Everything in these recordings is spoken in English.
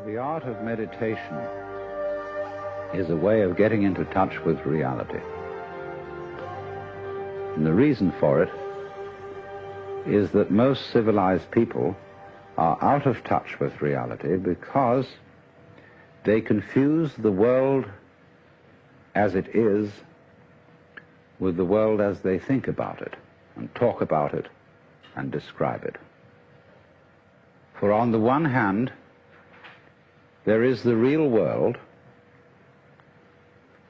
The art of meditation is a way of getting into touch with reality. And the reason for it is that most civilized people are out of touch with reality because they confuse the world as it is with the world as they think about it and talk about it and describe it. For on the one hand, there is the real world,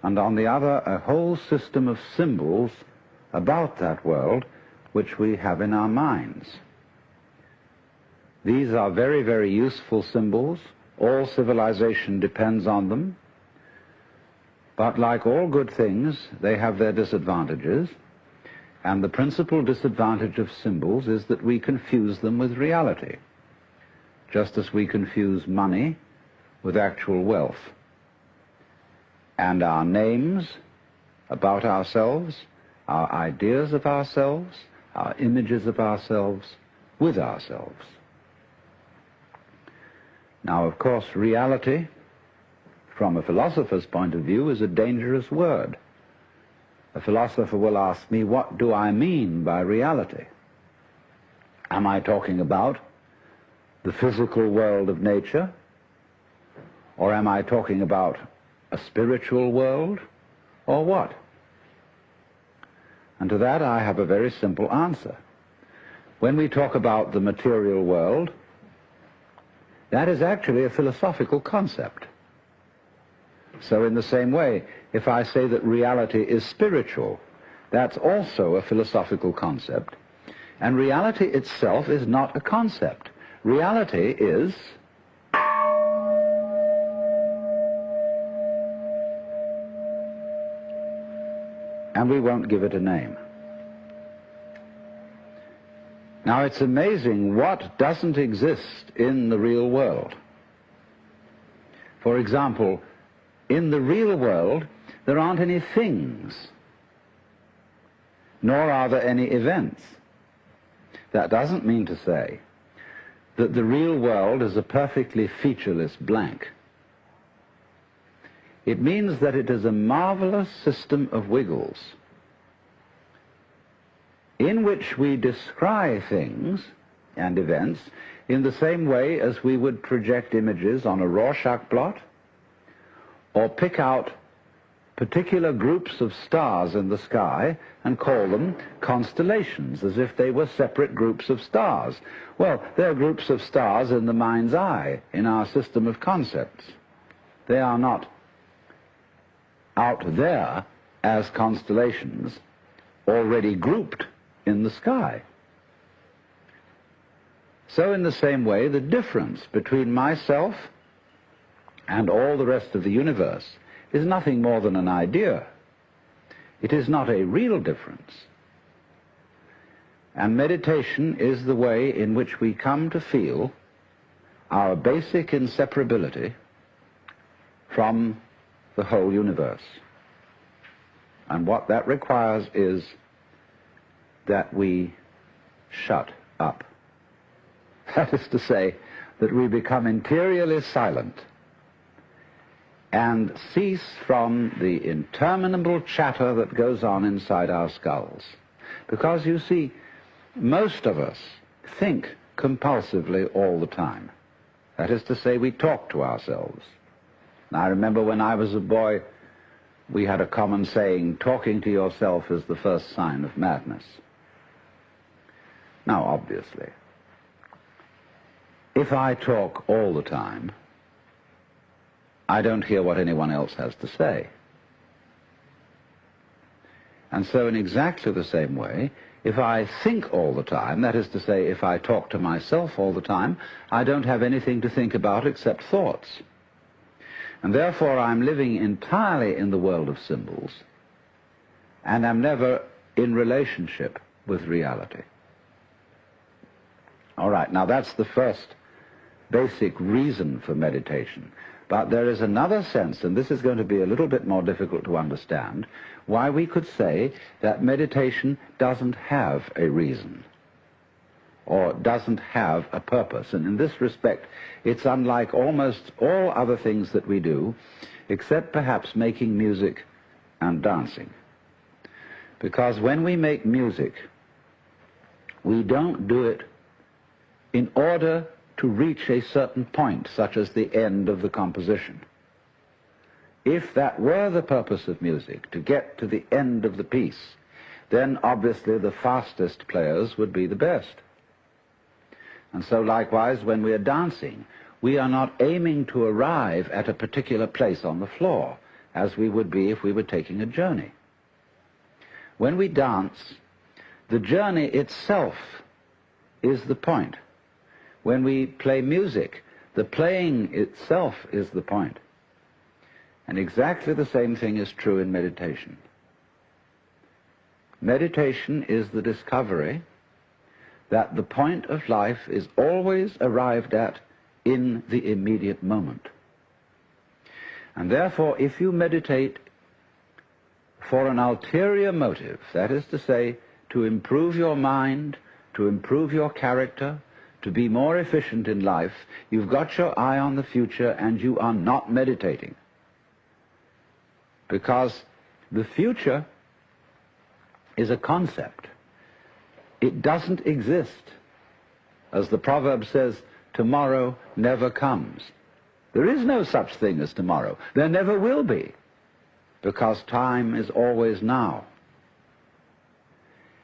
and on the other, a whole system of symbols about that world which we have in our minds. These are very, very useful symbols. All civilization depends on them. But like all good things, they have their disadvantages, and the principal disadvantage of symbols is that we confuse them with reality, just as we confuse money with actual wealth, and our names about ourselves, our ideas of ourselves, our images of ourselves with ourselves. Now, of course, reality, from a philosopher's point of view, is a dangerous word. A philosopher will ask me, what do I mean by reality? Am I talking about the physical world of nature? Or am I talking about a spiritual world? Or what? And to that I have a very simple answer. When we talk about the material world, that is actually a philosophical concept. So in the same way, if I say that reality is spiritual, that's also a philosophical concept. And reality itself is not a concept. Reality is and we won't give it a name. Now, it's amazing what doesn't exist in the real world. For example, in the real world, there aren't any things, nor are there any events. That doesn't mean to say that the real world is a perfectly featureless blank. It means that it is a marvelous system of wiggles in which we descry things and events in the same way as we would project images on a Rorschach blot or pick out particular groups of stars in the sky and call them constellations as if they were separate groups of stars. Well, they're groups of stars in the mind's eye, in our system of concepts. They are not out there as constellations already grouped in the sky. So in the same way, the difference between myself and all the rest of the universe is nothing more than an idea. It is not a real difference. And meditation is the way in which we come to feel our basic inseparability from the whole universe. And what that requires is that we shut up. That is to say, that we become interiorly silent and cease from the interminable chatter that goes on inside our skulls. Because, you see, most of us think compulsively all the time. That is to say, we talk to ourselves. I remember when I was a boy, we had a common saying, talking to yourself is the first sign of madness. Now, obviously, if I talk all the time, I don't hear what anyone else has to say. And so in exactly the same way, if I think all the time, that is to say, if I talk to myself all the time, I don't have anything to think about except thoughts. And therefore I'm living entirely in the world of symbols, and I'm never in relationship with reality. All right, now that's the first basic reason for meditation. But there is another sense, and this is going to be a little bit more difficult to understand, why we could say that meditation doesn't have a reason. or doesn't have a purpose. And in this respect, it's unlike almost all other things that we do, except perhaps making music and dancing. Because when we make music, we don't do it in order to reach a certain point, such as the end of the composition. If that were the purpose of music, to get to the end of the piece, then obviously the fastest players would be the best. And so likewise, when we are dancing, we are not aiming to arrive at a particular place on the floor, as we would be if we were taking a journey. When we dance, the journey itself is the point. When we play music, the playing itself is the point. And exactly the same thing is true in meditation. Meditation is the discovery that the point of life is always arrived at in the immediate moment. And therefore, if you meditate for an ulterior motive, that is to say, to improve your mind, to improve your character, to be more efficient in life, you've got your eye on the future and you are not meditating. Because the future is a concept. It doesn't exist. As the proverb says, tomorrow never comes. There is no such thing as tomorrow. There never will be, because time is always now.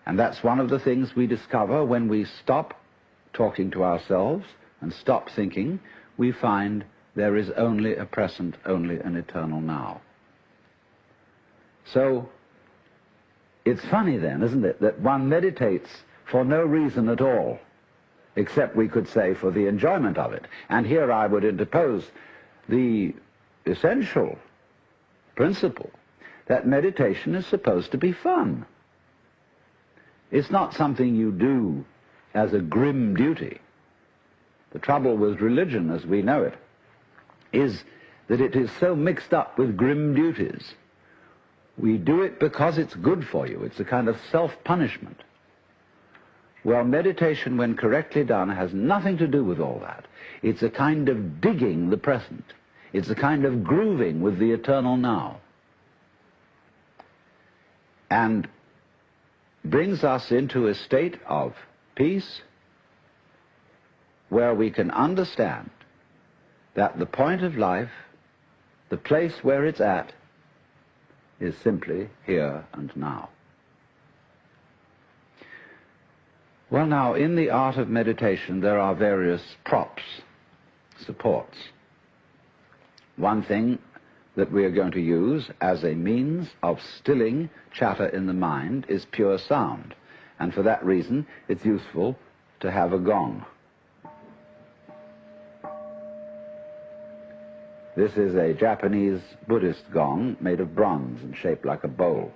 And that's one of the things we discover when we stop talking to ourselves and stop thinking. We find there is only a present, only an eternal now. So it's funny then, isn't it, that one meditates for no reason at all, except we could say for the enjoyment of it. And here I would interpose the essential principle that meditation is supposed to be fun. It's not something you do as a grim duty. The trouble with religion, as we know it, is that it is so mixed up with grim duties. We do it because it's good for you. It's a kind of self-punishment. Well, meditation, when correctly done, has nothing to do with all that. It's a kind of digging the present. It's a kind of grooving with the eternal now. And brings us into a state of peace where we can understand that the point of life, the place where it's at, is simply here and now. Well, now, in the art of meditation, there are various props, supports. One thing that we are going to use as a means of stilling chatter in the mind is pure sound. And for that reason, it's useful to have a gong. This is a Japanese Buddhist gong made of bronze and shaped like a bowl.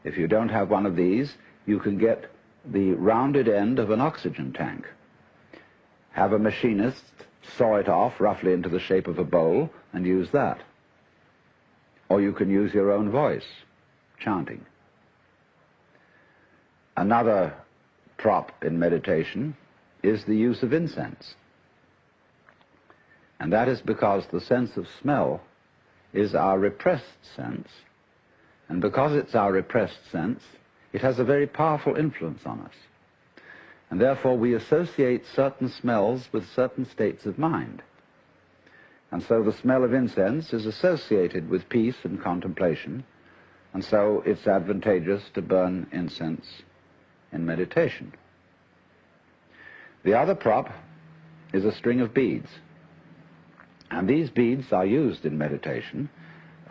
If you don't have one of these, you can get the rounded end of an oxygen tank. Have a machinist saw it off roughly into the shape of a bowl and use that. Or you can use your own voice, chanting. Another prop in meditation is the use of incense. And that is because the sense of smell is our repressed sense, and because it's our repressed sense, it has a very powerful influence on us. And therefore we associate certain smells with certain states of mind. And so the smell of incense is associated with peace and contemplation, and so it's advantageous to burn incense in meditation. The other prop is a string of beads. And these beads are used in meditation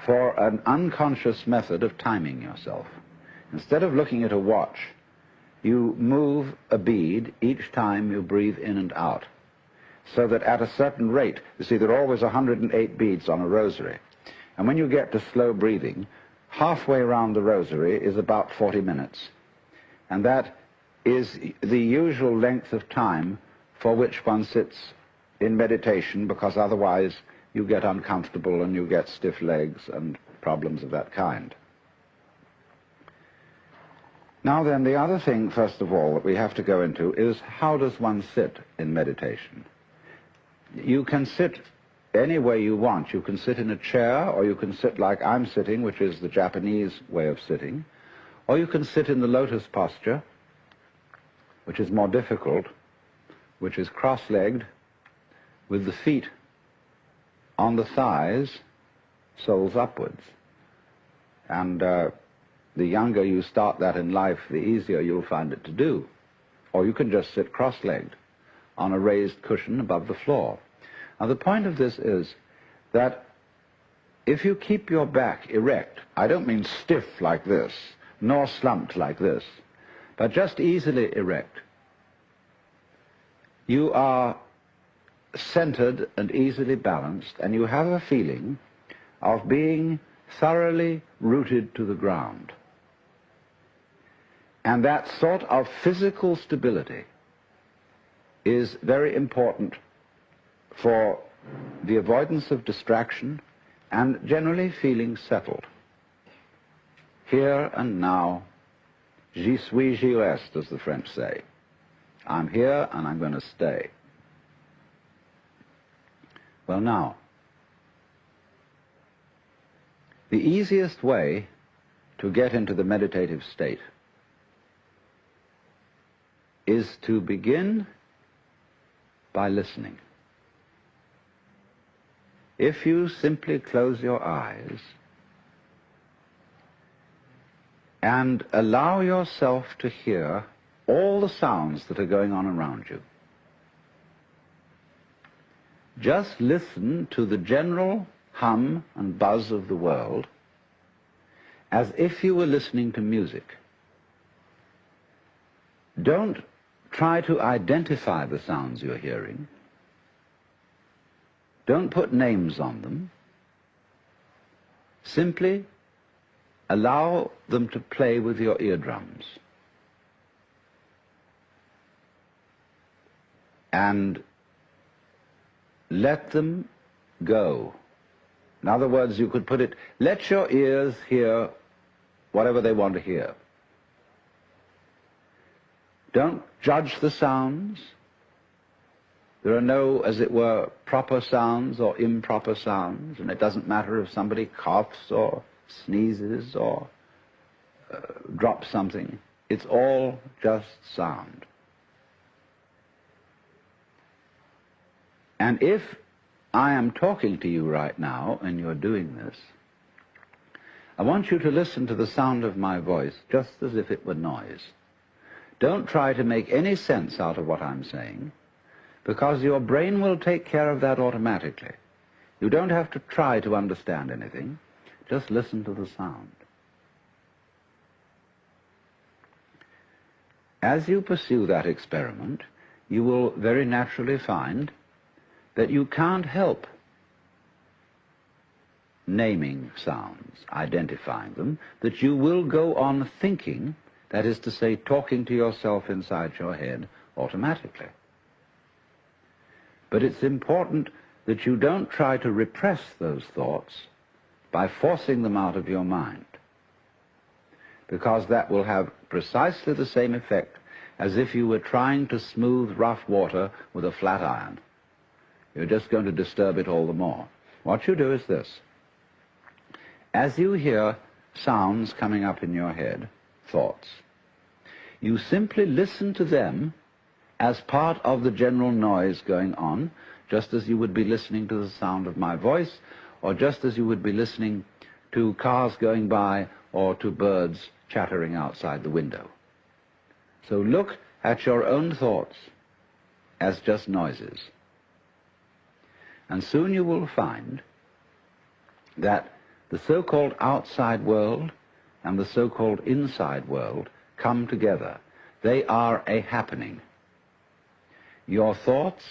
for an unconscious method of timing yourself. Instead of looking at a watch, you move a bead each time you breathe in and out, so that at a certain rate, you see, there are always 108 beads on a rosary. And when you get to slow breathing, halfway around the rosary is about 40 minutes. And that is the usual length of time for which one sits in meditation, because otherwise you get uncomfortable and you get stiff legs and problems of that kind. Now then, the other thing, first of all, that we have to go into is how does one sit in meditation? You can sit any way you want. You can sit in a chair, or you can sit like I'm sitting, which is the Japanese way of sitting, or you can sit in the lotus posture, which is more difficult, which is cross-legged, with the feet on the thighs, soles upwards. And the younger you start that in life, the easier you'll find it to do. Or you can just sit cross-legged on a raised cushion above the floor. Now the point of this is that if you keep your back erect, I don't mean stiff like this, nor slumped like this, but just easily erect, you are centered and easily balanced, and you have a feeling of being thoroughly rooted to the ground. And that sort of physical stability is very important for the avoidance of distraction and generally feeling settled. Here and now, j'y suis, j'y reste, as the French say. I'm here and I'm going to stay. Well now, the easiest way to get into the meditative state is to begin by listening. If you simply close your eyes and allow yourself to hear all the sounds that are going on around you, just listen to the general hum and buzz of the world as if you were listening to music. Don't try to identify the sounds you're hearing. Don't put names on them. Simply allow them to play with your eardrums. And let them go. In other words, you could put it, let your ears hear whatever they want to hear. Don't judge the sounds. There are no, as it were, proper sounds or improper sounds, and it doesn't matter if somebody coughs or sneezes or drops something. It's all just sound. And if I am talking to you right now and you're doing this, I want you to listen to the sound of my voice just as if it were noise. Don't try to make any sense out of what I'm saying, because your brain will take care of that automatically. You don't have to try to understand anything. Just listen to the sound. As you pursue that experiment, you will very naturally find that you can't help naming sounds, identifying them, that you will go on thinking, that is to say, talking to yourself inside your head automatically. But it's important that you don't try to repress those thoughts by forcing them out of your mind, because that will have precisely the same effect as if you were trying to smooth rough water with a flat iron. You're just going to disturb it all the more. What you do is this. As you hear sounds coming up in your head, thoughts, you simply listen to them as part of the general noise going on, just as you would be listening to the sound of my voice, or just as you would be listening to cars going by or to birds chattering outside the window. So look at your own thoughts as just noises. And soon you will find that the so-called outside world and the so-called inside world come together. They are a happening. Your thoughts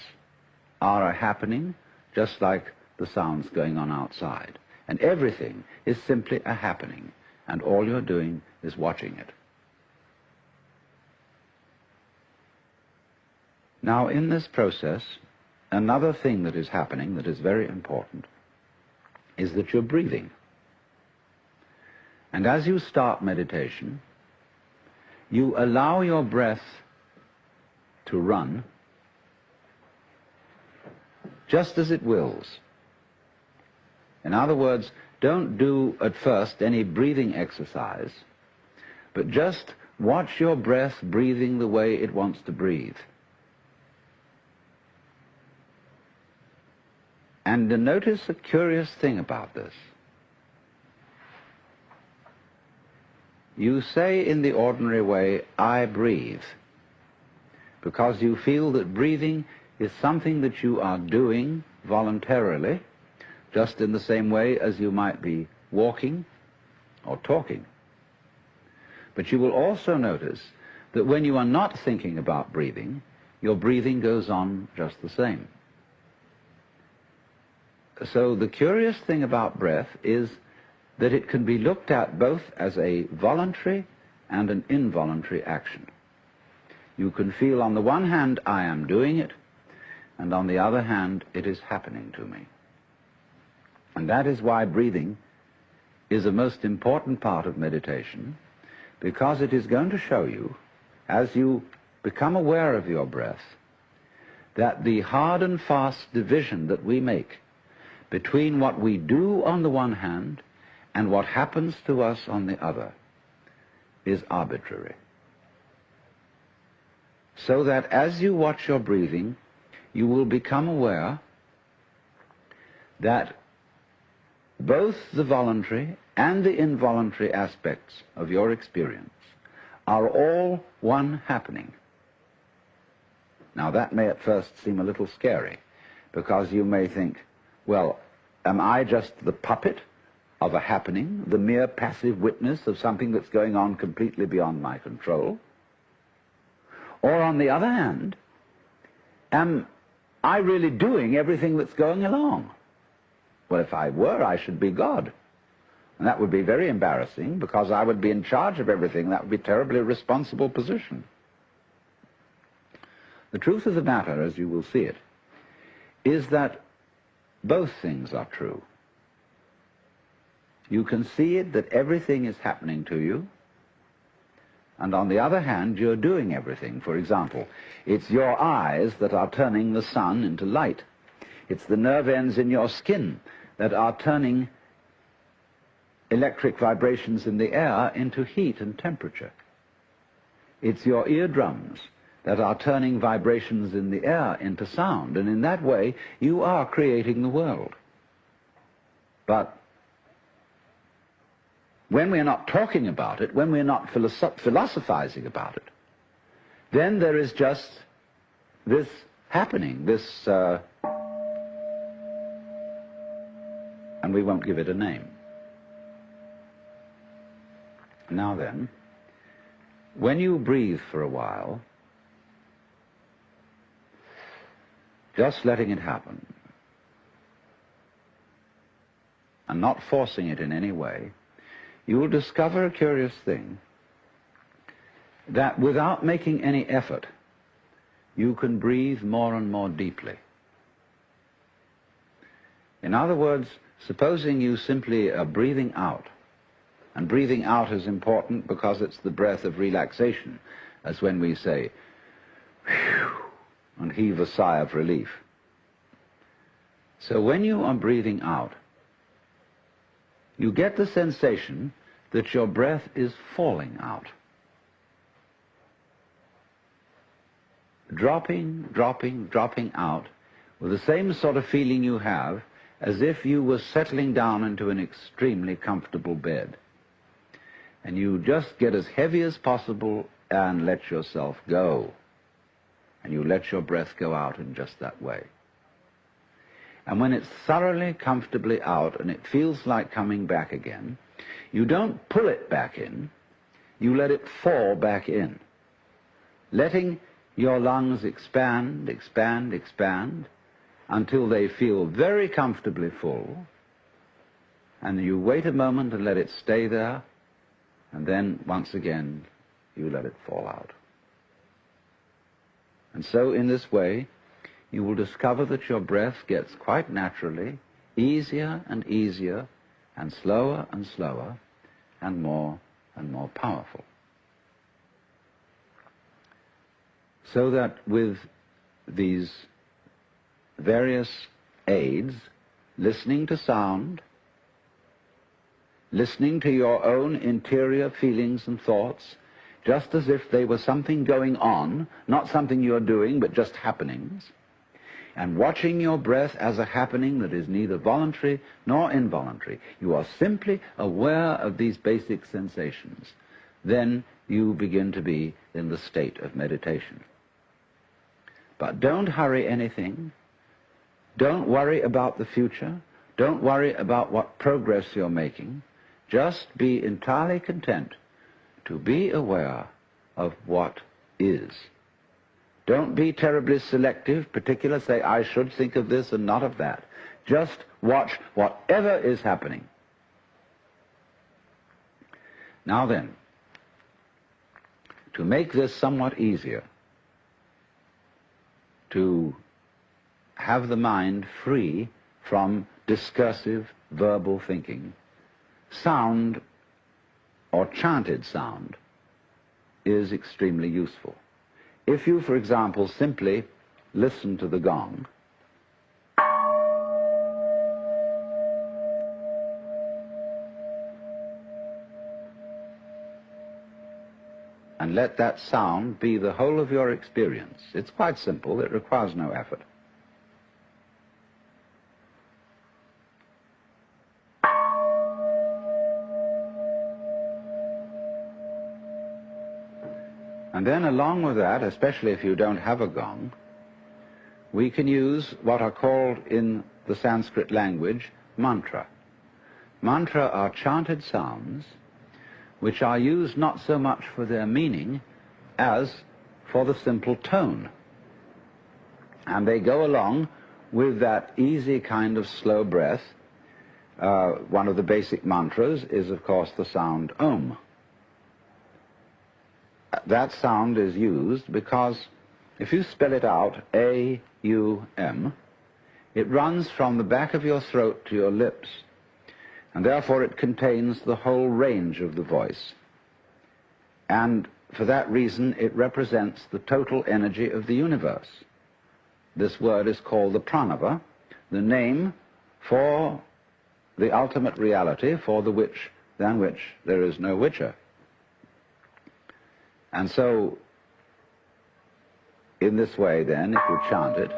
are a happening, just like the sounds going on outside. And everything is simply a happening, and all you're doing is watching it. Now, in this process, another thing that is happening that is very important is that you're breathing. And as you start meditation, you allow your breath to run just as it wills. In other words, don't do at first any breathing exercise, but just watch your breath breathing the way it wants to breathe. And notice a curious thing about this. You say in the ordinary way, I breathe, because you feel that breathing is something that you are doing voluntarily, just in the same way as you might be walking or talking. But you will also notice that when you are not thinking about breathing, your breathing goes on just the same. So the curious thing about breath is that it can be looked at both as a voluntary and an involuntary action. You can feel on the one hand, I am doing it, and on the other hand, it is happening to me. And that is why breathing is a most important part of meditation, because it is going to show you, as you become aware of your breath, that the hard and fast division that we make between what we do on the one hand and what happens to us on the other is arbitrary. So that as you watch your breathing, you will become aware that both the voluntary and the involuntary aspects of your experience are all one happening. Now that may at first seem a little scary, because you may think, well, am I just the puppet of a happening, the mere passive witness of something that's going on completely beyond my control? Or on the other hand, am I really doing everything that's going along? Well, if I were, I should be God. And that would be very embarrassing, because I would be in charge of everything. That would be a terribly responsible position. The truth of the matter, as you will see it, is that both things are true. You can see it that everything is happening to you, and on the other hand, you're doing everything. For example, it's your eyes that are turning the sun into light. It's the nerve ends in your skin that are turning electric vibrations in the air into heat and temperature. It's your eardrums that are turning vibrations in the air into sound, and in that way you are creating the world. But when we're not talking about it, when we're not philosophizing about it, then there is just this happening, this, and we won't give it a name. Now then, when you breathe for a while, just letting it happen, and not forcing it in any way, you will discover a curious thing, that without making any effort, you can breathe more and more deeply. In other words, supposing you simply are breathing out, and breathing out is important because it's the breath of relaxation, as when we say, whew, and heave a sigh of relief. So when you are breathing out, you get the sensation that your breath is falling out. Dropping, dropping, dropping out, with the same sort of feeling you have as if you were settling down into an extremely comfortable bed. And you just get as heavy as possible and let yourself go. And you let your breath go out in just that way. And when it's thoroughly, comfortably out and it feels like coming back again, you don't pull it back in, you let it fall back in, letting your lungs expand, expand, expand, until they feel very comfortably full, and you wait a moment and let it stay there, and then, once again, you let it fall out. And so, in this way, you will discover that your breath gets quite naturally easier and easier, and slower, and more powerful. So that with these various aids, listening to sound, listening to your own interior feelings and thoughts, just as if they were something going on, not something you're doing, but just happenings, and watching your breath as a happening that is neither voluntary nor involuntary. You are simply aware of these basic sensations. Then you begin to be in the state of meditation. But don't hurry anything. Don't worry about the future. Don't worry about what progress you're making. Just be entirely content to be aware of what is. Don't be terribly selective, particular, say, I should think of this and not of that. Just watch whatever is happening. Now then, to make this somewhat easier, to have the mind free from discursive verbal thinking, sound or chanted sound is extremely useful. If you, for example, simply listen to the gong, and let that sound be the whole of your experience. It's quite simple. It requires no effort. And then along with that, especially if you don't have a gong, we can use what are called in the Sanskrit language mantra. Mantra are chanted sounds which are used not so much for their meaning as for the simple tone. And they go along with that easy kind of slow breath. One of the basic mantras is, of course, the sound Om. That sound is used because if you spell it out, A-U-M, it runs from the back of your throat to your lips, and therefore it contains the whole range of the voice. And for that reason, it represents the total energy of the universe. This word is called the pranava, the name for the ultimate reality, for the which, than which there is no whicher. And so, in this way then, if you chant it,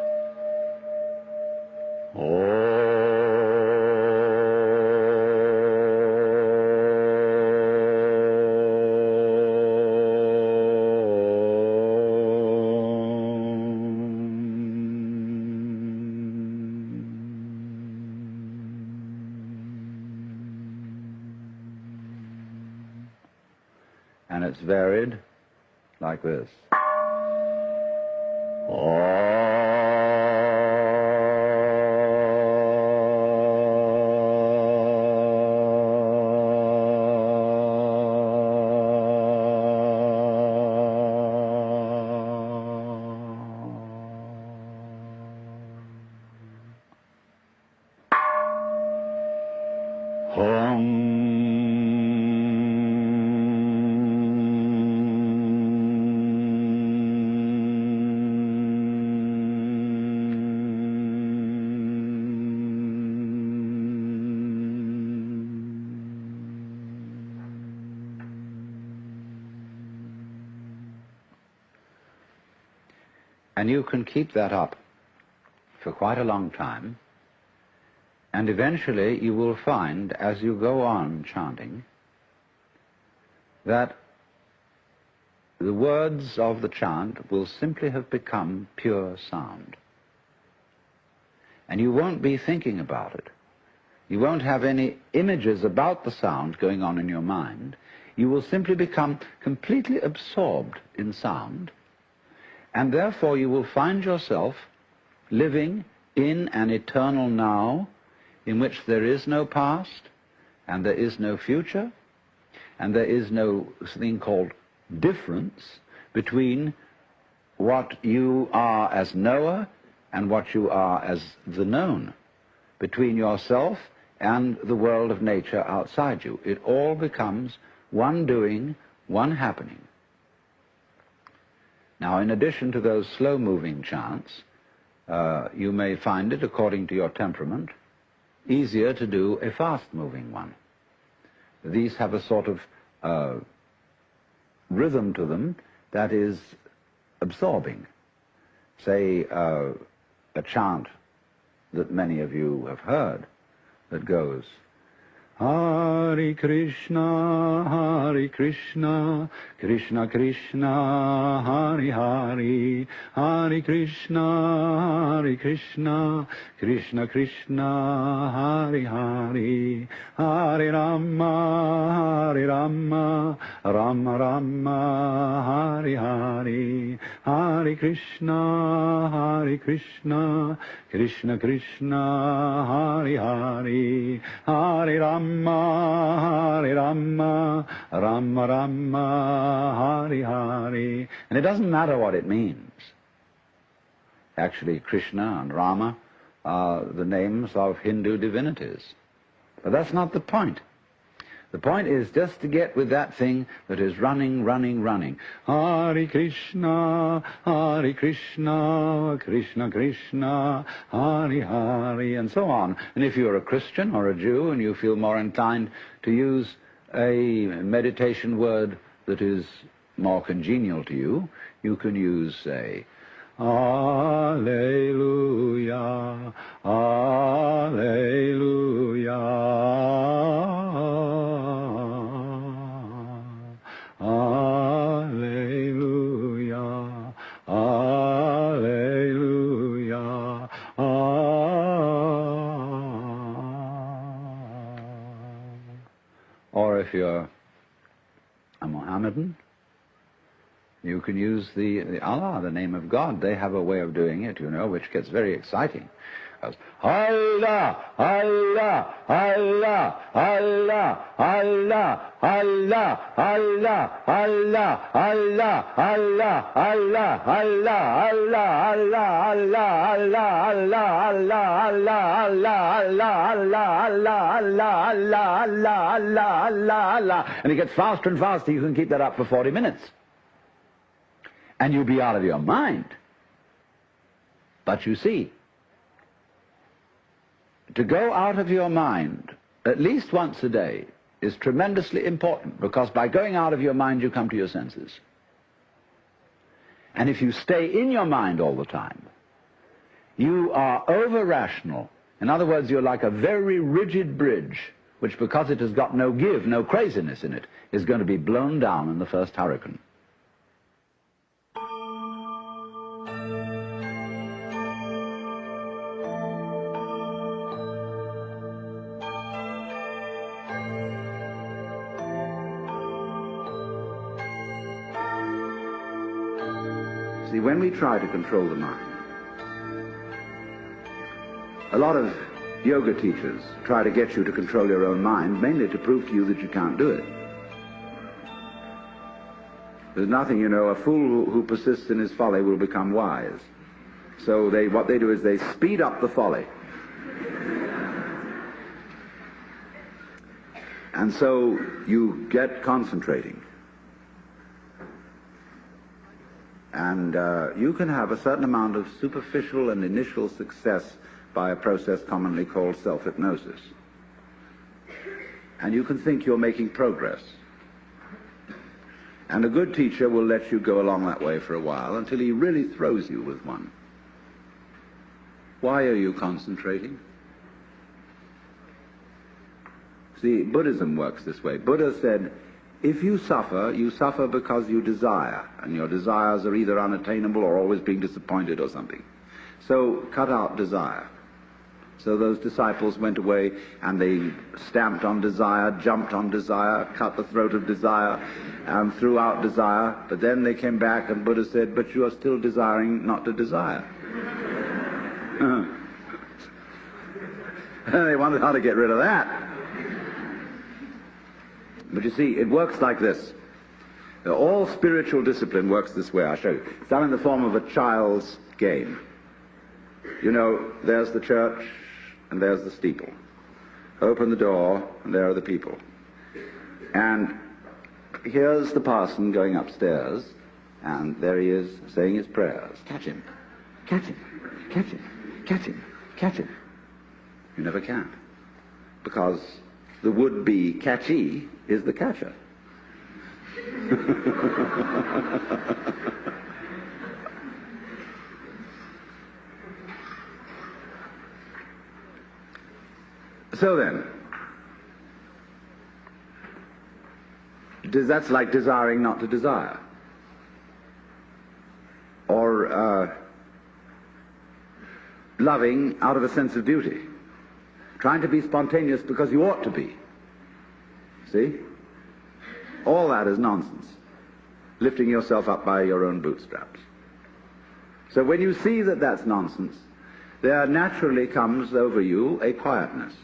and it's varied like this. And you can keep that up for quite a long time, and eventually you will find, as you go on chanting, that the words of the chant will simply have become pure sound. And you won't be thinking about it. You won't have any images about the sound going on in your mind. You will simply become completely absorbed in sound, and therefore you will find yourself living in an eternal now in which there is no past, and there is no future, and there is no thing called difference between what you are as knower and what you are as the known, between yourself and the world of nature outside you. It all becomes one doing, one happening. Now, in addition to those slow-moving chants, you may find it, according to your temperament, easier to do a fast-moving one. These have a sort of rhythm to them that is absorbing. Say, a chant that many of you have heard that goes, Hare Krishna, Krishna Krishna, Hare Hare, Hare Krishna, Krishna Krishna, Hare Hare, Hare Rama, Rama Rama, Hare Hare, Hare Krishna, Krishna Krishna, Hare Hare, Hare Rama, Rama Rama, Hare Hare. And it doesn't matter what it means. Actually, Krishna and Rama are the names of Hindu divinities. But that's not the point. The point is just to get with that thing that is running. Hare Krishna, Krishna Krishna, Hare Hare, and so on. And if you're a Christian or a Jew and you feel more inclined to use a meditation word that is more congenial to you, you can use, say, Alleluia, Alleluia, Alleluia, Alleluia, Or if you're a Mohammedan, you can use the Allah, the name of God. They have a way of doing it, you know, which gets very exciting. Allah, Allah, Allah, Allah, Allah, Allah, Allah, Allah, Allah, Allah, Allah, Allah, Allah, Allah, and it gets faster and faster. You can keep that up for 40 minutes. And you'll be out of your mind. But you see, to go out of your mind at least once a day is tremendously important, because by going out of your mind you come to your senses. And if you stay in your mind all the time, you are over-rational. In other words, you're like a very rigid bridge, which, because it has got no give, no craziness in it, is going to be blown down in the first hurricane. See, when we try to control the mind, a lot of yoga teachers try to get you to control your own mind, mainly to prove to you that you can't do it. There's nothing, you know, a fool who persists in his folly will become wise. So what they do is they speed up the folly. And so you get concentrating. And you can have a certain amount of superficial and initial success by a process commonly called self-hypnosis. And you can think you're making progress. And a good teacher will let you go along that way for a while until he really throws you with one. Why are you concentrating? See, Buddhism works this way. Buddha said, if you suffer because you desire, and your desires are either unattainable or always being disappointed or something. So cut out desire. So those disciples went away and they stamped on desire, jumped on desire, cut the throat of desire, and threw out desire. But then they came back and Buddha said, but you are still desiring not to desire. They wondered how to get rid of that. But you see, it works like this. All spiritual discipline works this way. I'll show you. It's done in the form of a child's game. You know, there's the church and there's the steeple. Open the door and there are the people. And here's the parson going upstairs, And there he is saying his prayers. Catch him, catch him, catch him, catch him, catch him. You never can. Because the would-be catchee is the catcher. So then, that's like desiring not to desire. Or loving out of a sense of duty. Trying to be spontaneous because you ought to be. See? All that is nonsense. Lifting yourself up by your own bootstraps. So when you see that that's nonsense, there naturally comes over you a quietness.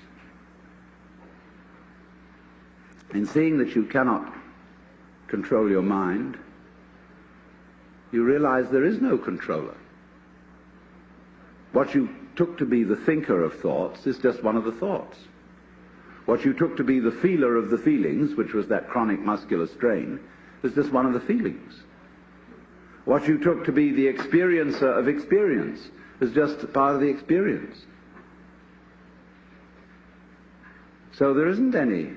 In seeing that you cannot control your mind, you realize there is no controller. What you took to be the thinker of thoughts is just one of the thoughts. What you took to be the feeler of the feelings, which was that chronic muscular strain, is just one of the feelings. What you took to be the experiencer of experience is just part of the experience. So there isn't any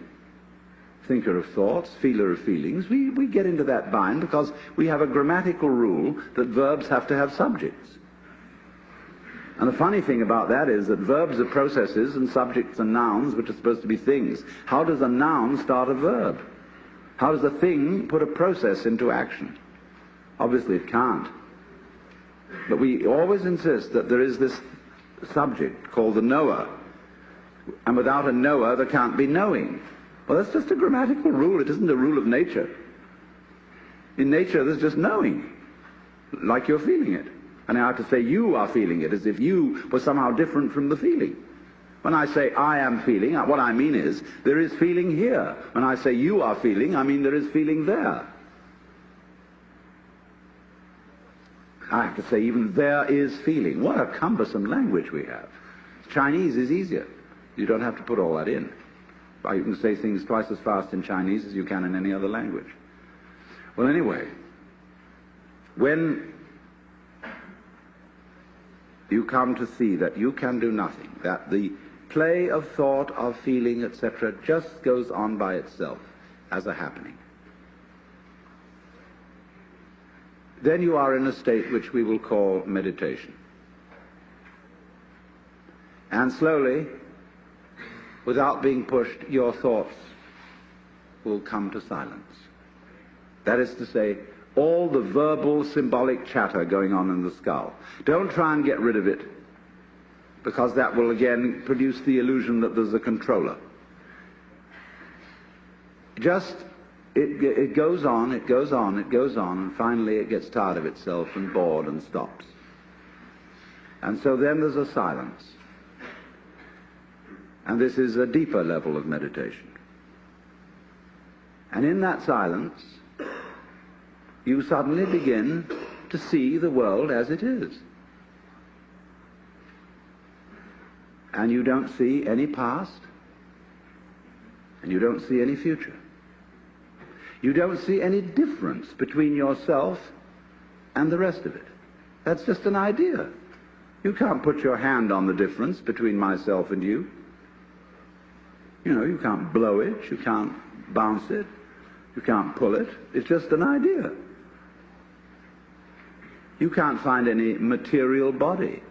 thinker of thoughts, feeler of feelings. We get into that bind because we have a grammatical rule that verbs have to have subjects. And the funny thing about that is that verbs are processes and subjects are nouns, which are supposed to be things. How does a noun start a verb? How does a thing put a process into action? Obviously it can't. But we always insist that there is this subject called the knower. And without a knower there can't be knowing. Well, that's just a grammatical rule. It isn't a rule of nature. In nature there's just knowing, like you're feeling it. And I have to say you are feeling it, as if you were somehow different from the feeling. When I say I am feeling, what I mean is there is feeling here. When I say you are feeling, I mean there is feeling there. I have to say even there is feeling. What a cumbersome language we have. Chinese is easier. You don't have to put all that in. You can say things twice as fast in Chinese as you can in any other language. Well, anyway, when you come to see that you can do nothing, that the play of thought, of feeling, etc., just goes on by itself as a happening, then you are in a state which we will call meditation. And slowly, without being pushed, your thoughts will come to silence. That is to say, all the verbal, symbolic chatter going on in the skull. Don't try and get rid of it, because that will again produce the illusion that there's a controller. Just, it goes on, it goes on, it goes on, and finally it gets tired of itself and bored and stops. And so then there's a silence. And this is a deeper level of meditation. And in that silence, you suddenly begin to see the world as it is. And you don't see any past, and you don't see any future. You don't see any difference between yourself and the rest of it. That's just an idea. You can't put your hand on the difference between myself and you. You know, you can't blow it, you can't bounce it, you can't pull it. It's just an idea. You can't find any material body,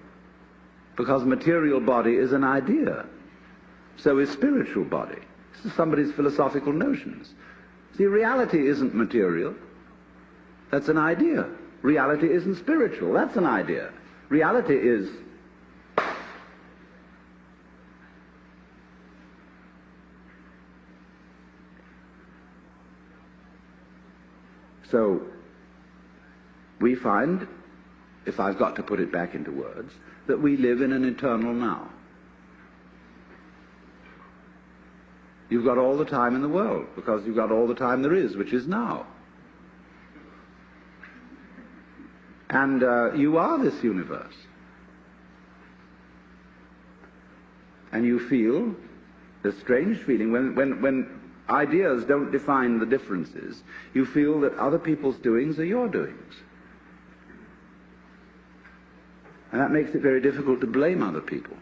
because material body is an idea. So is spiritual body. This is somebody's philosophical notions. See, reality isn't material. That's an idea. Reality isn't spiritual. That's an idea. Reality is so we find, if I've got to put it back into words, that we live in an eternal now. You've got all the time in the world, because you've got all the time there is, which is now. And you are this universe. And you feel this strange feeling when ideas don't define the differences. You feel that other people's doings are your doings. And that makes it very difficult to blame other people.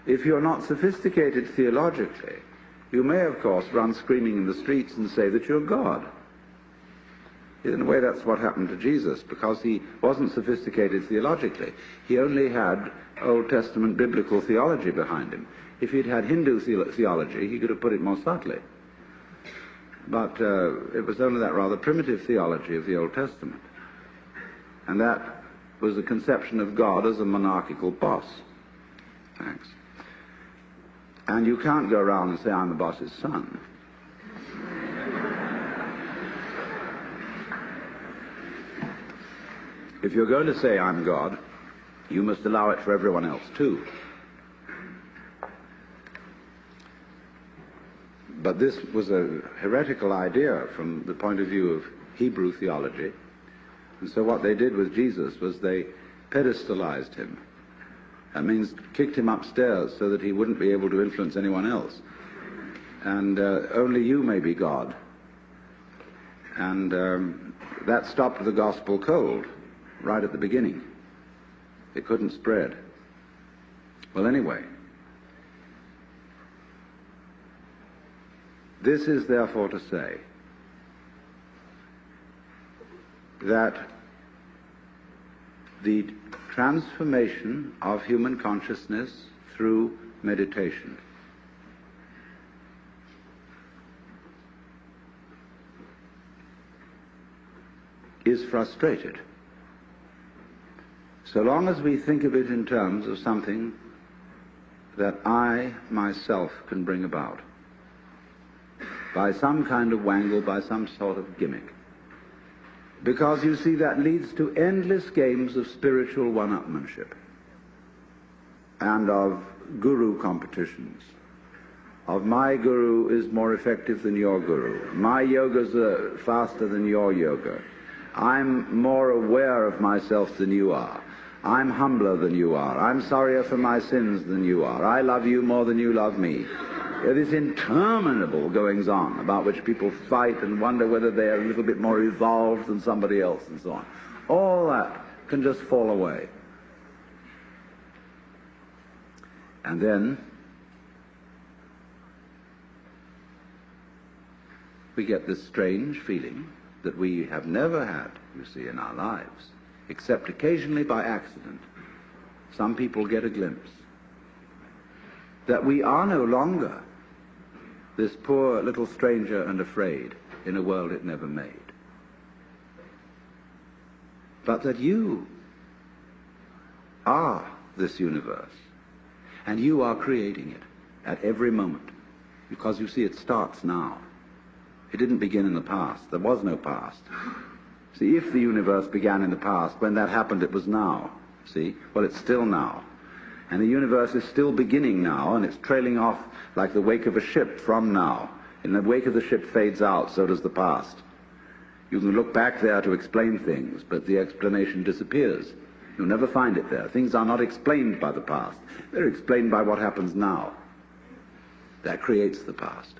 If you're not sophisticated theologically, you may, of course, run screaming in the streets and say that you're God. In a way, that's what happened to Jesus, because he wasn't sophisticated theologically. He only had Old Testament biblical theology behind him. If he'd had Hindu theology, he could have put it more subtly. But it was only that rather primitive theology of the Old Testament. And that was the conception of God as a monarchical boss. Thanks. And you can't go around and say, I'm the boss's son. If you're going to say, I'm God, you must allow it for everyone else too. But this was a heretical idea from the point of view of Hebrew theology. And so what they did with Jesus was they pedestalized him. That means kicked him upstairs so that he wouldn't be able to influence anyone else. And only you may be God. And that stopped the gospel cold right at the beginning. It couldn't spread. Well, anyway, this is therefore to say that the transformation of human consciousness through meditation is frustrated so long as we think of it in terms of something that I myself can bring about by some kind of wangle, by some sort of gimmick. Because, you see, that leads to endless games of spiritual one-upmanship and of guru competitions, of my guru is more effective than your guru, my yoga's faster than your yoga, I'm more aware of myself than you are, I'm humbler than you are, I'm sorrier for my sins than you are, I love you more than you love me. This interminable goings-on about which people fight and wonder whether they're a little bit more evolved than somebody else and so on. All that can just fall away. And then we get this strange feeling that we have never had, you see, in our lives, except occasionally by accident. Some people get a glimpse that we are no longer this poor little stranger and afraid in a world it never made, but that you are this universe, and you are creating it at every moment, because you see it starts now. It didn't begin in the past. There was no past. See, if the universe began in the past, when that happened it was now. See? Well, it's still now. And the universe is still beginning now, and it's trailing off like the wake of a ship from now. In the wake of the ship fades out, so does the past. You can look back there to explain things, but the explanation disappears. You'll never find it there. Things are not explained by the past. They're explained by what happens now. That creates the past.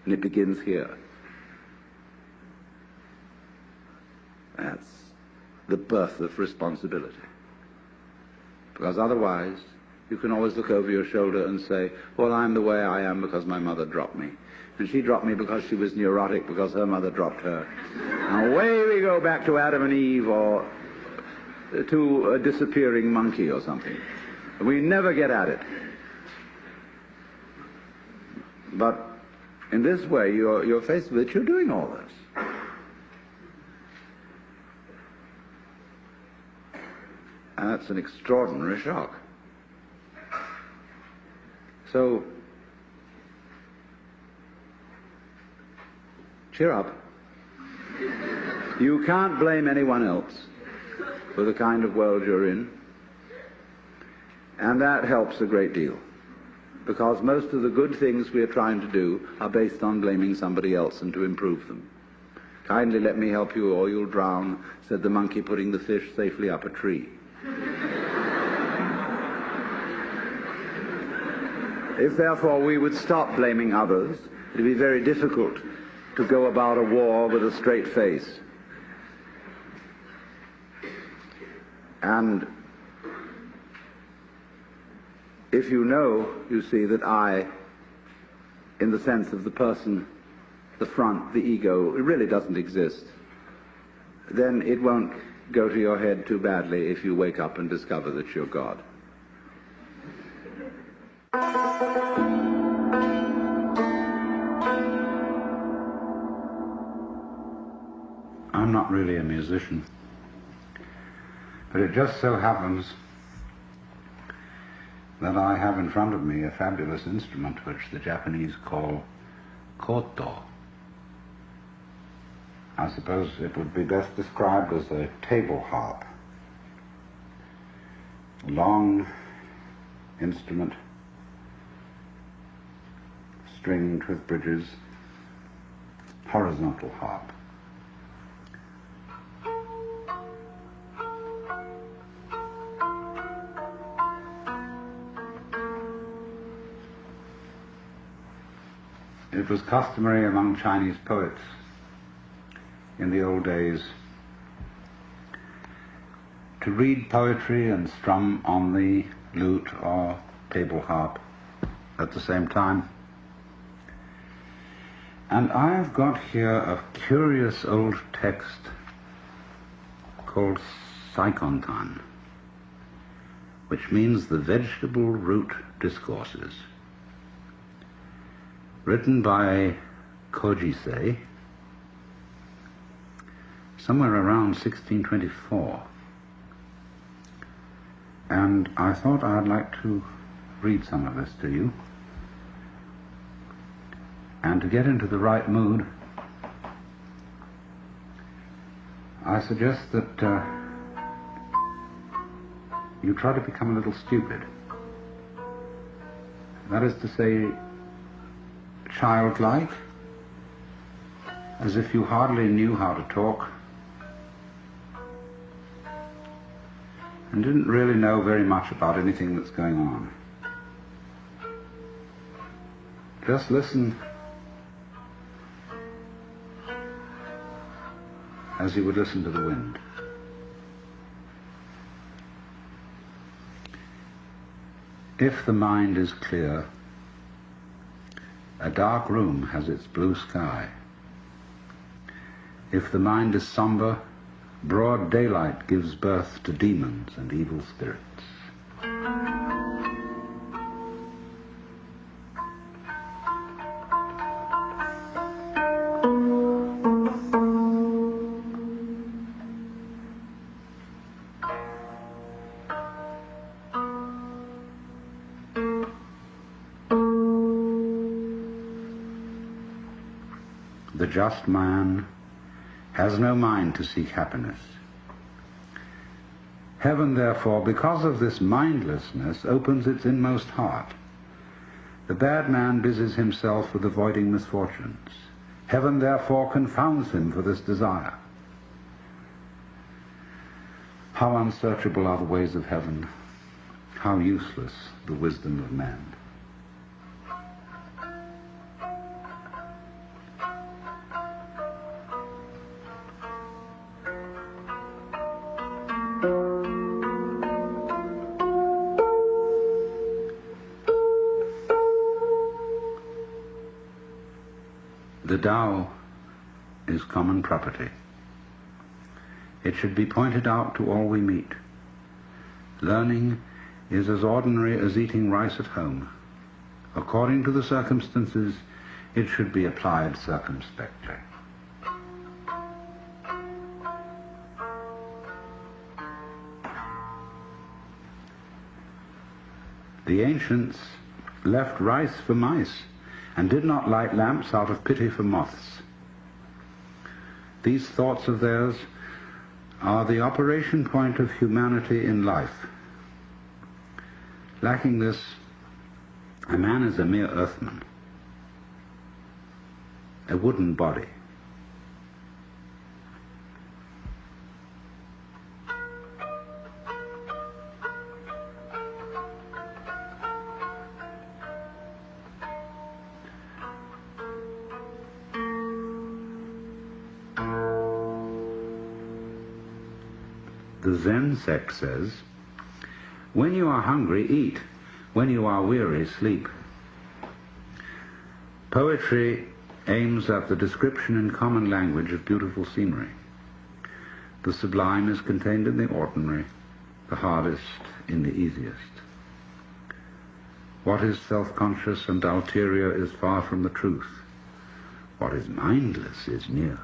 And it begins here. That's the birth of responsibility. Because otherwise, you can always look over your shoulder and say, well, I'm the way I am because my mother dropped me. And she dropped me because she was neurotic because her mother dropped her. And away we go back to Adam and Eve or to a disappearing monkey or something. We never get at it. But in this way, you're faced with it, you're doing all this. And that's an extraordinary shock. So, cheer up. You can't blame anyone else for the kind of world you're in. And that helps a great deal. Because most of the good things we are trying to do are based on blaming somebody else and to improve them. Kindly let me help you or you'll drown, said the monkey, putting the fish safely up a tree. If therefore we would stop blaming others, it would be very difficult to go about a war with a straight face. And if you know, you see, that I, in the sense of the person, the front, the ego, it really doesn't exist, then it won't go to your head too badly if you wake up and discover that you're God. I'm not really a musician, but it just so happens that I have in front of me a fabulous instrument which the Japanese call koto. I suppose it would be best described as a table harp. A long instrument, stringed with bridges, horizontal harp. It was customary among Chinese poets in the old days to read poetry and strum on the lute or table harp at the same time. And I've got here a curious old text called Saikontan, which means the vegetable root discourses, written by Kojisei somewhere around 1624. And I thought I'd like to read some of this to you. And to get into the right mood, I suggest that you try to become a little stupid. That is to say, childlike, as if you hardly knew how to talk and didn't really know very much about anything that's going on. Just listen as you would listen to the wind. If the mind is clear, a dark room has its blue sky. If the mind is somber, broad daylight gives birth to demons and evil spirits. The just man has no mind to seek happiness. Heaven, therefore, because of this mindlessness, opens its inmost heart. The bad man busies himself with avoiding misfortunes. Heaven, therefore, confounds him for this desire. How unsearchable are the ways of heaven, how useless the wisdom of man. The Tao is common property. It should be pointed out to all we meet. Learning is as ordinary as eating rice at home. According to the circumstances, it should be applied circumspectly. The ancients left rice for mice and did not light lamps out of pity for moths. These thoughts of theirs are the operation point of humanity in life. Lacking this, a man is a mere earthman, a wooden body. the Zen sect says, when you are hungry, eat. When you are weary, sleep. Poetry aims at the description in common language of beautiful scenery. The sublime is contained in the ordinary, the hardest in the easiest. What is self-conscious and ulterior is far from the truth. What is mindless is near.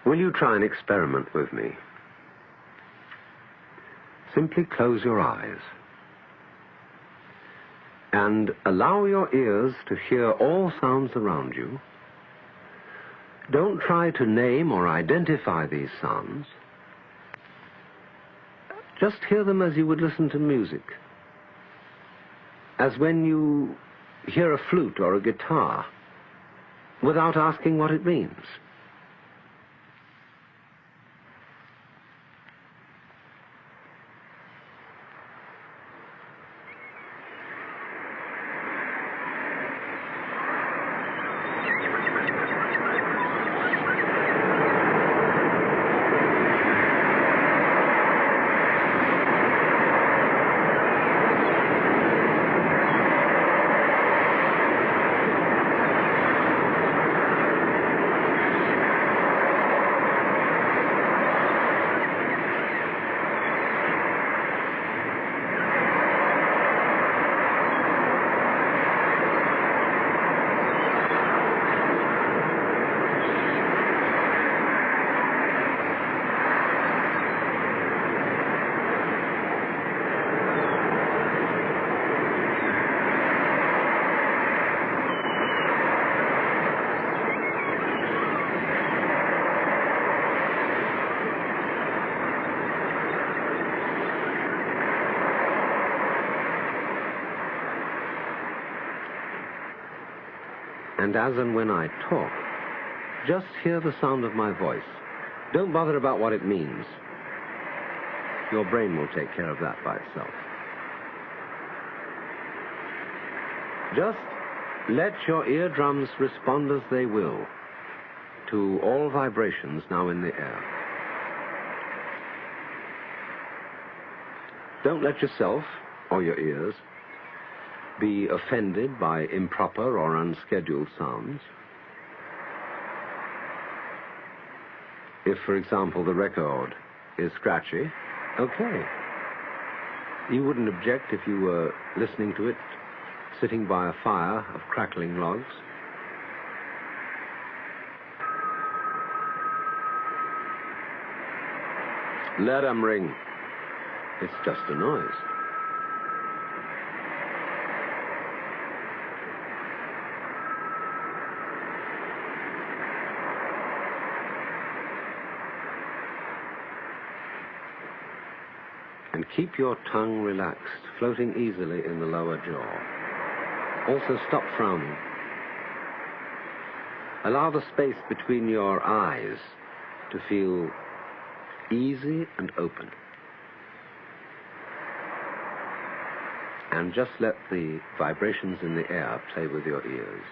Will you try an experiment with me? Simply close your eyes and allow your ears to hear all sounds around you. Don't try to name or identify these sounds. Just hear them as you would listen to music, as when you hear a flute or a guitar, without asking what it means. And as and when I talk, just hear the sound of my voice. Don't bother about what it means. Your brain will take care of that by itself. Just let your eardrums respond as they will to all vibrations now in the air. Don't let yourself or your ears be offended by improper or unscheduled sounds. If, for example, the record is scratchy, okay. You wouldn't object if you were listening to it sitting by a fire of crackling logs. Let 'em ring. It's just a noise. And keep your tongue relaxed, floating easily in the lower jaw. Also stop frowning. Allow the space between your eyes to feel easy and open. And just let the vibrations in the air play with your ears.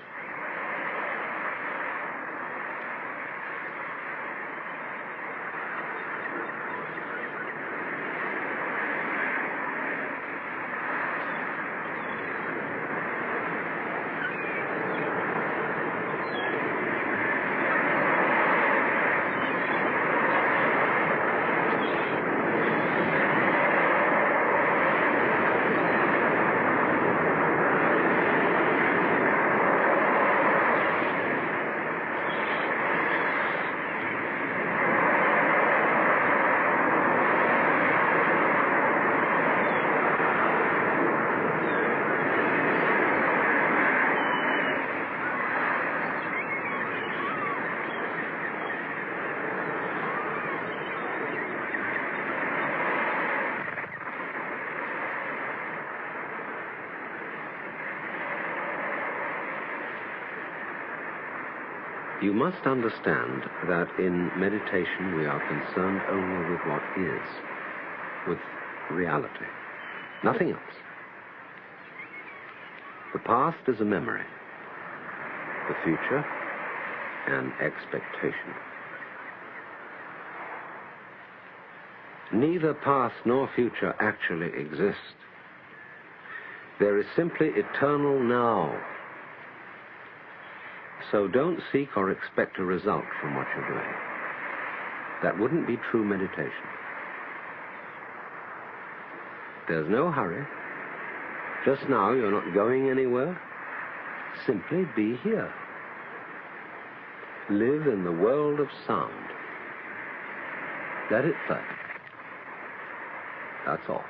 You must understand that in meditation we are concerned only with what is, with reality, nothing else. The past is a memory, the future an expectation. Neither past nor future actually exist. There is simply eternal now. So don't seek or expect a result from what you're doing. That wouldn't be true meditation. There's no hurry. Just now you're not going anywhere. Simply be here. Live in the world of sound. Let it play. That's all.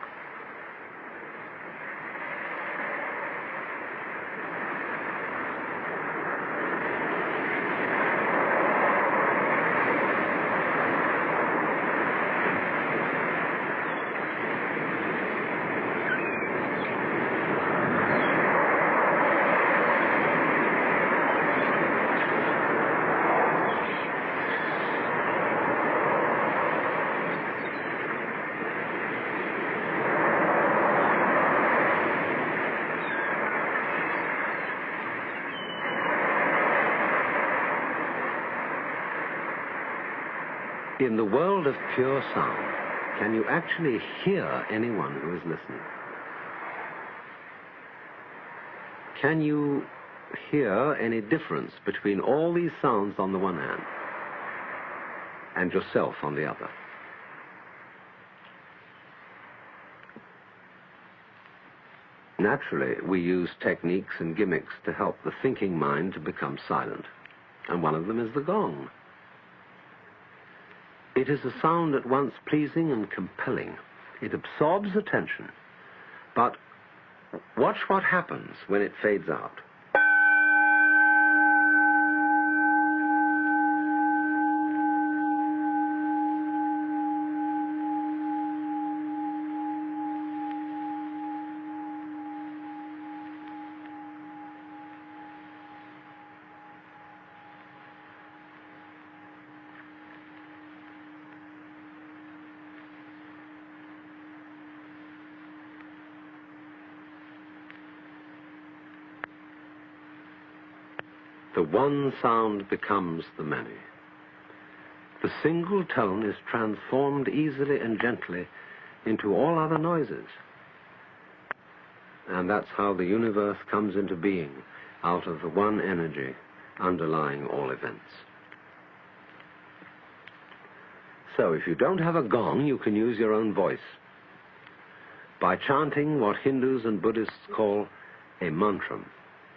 In the world of pure sound, can you actually hear anyone who is listening? Can you hear any difference between all these sounds on the one hand and yourself on the other? Naturally, we use techniques and gimmicks to help the thinking mind to become silent, and one of them is the gong. It is a sound at once pleasing and compelling. It absorbs attention. But watch what happens when it fades out. The one sound becomes the many. The single tone is transformed easily and gently into all other noises. And that's how the universe comes into being, out of the one energy underlying all events. So if you don't have a gong, you can use your own voice by chanting what Hindus and Buddhists call a mantra.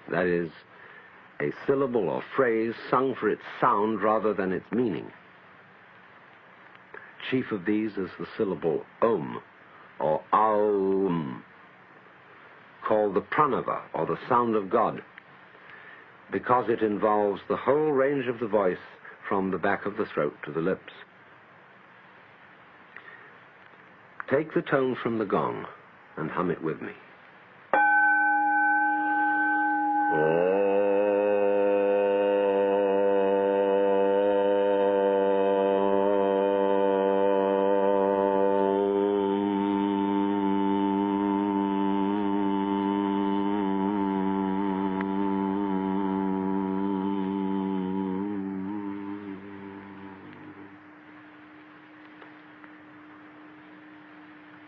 That is, a syllable or phrase sung for its sound rather than its meaning. Chief of these is the syllable Om, or Aum, called the pranava, or the sound of God, because it involves the whole range of the voice from the back of the throat to the lips. Take the tone from the gong and hum it with me.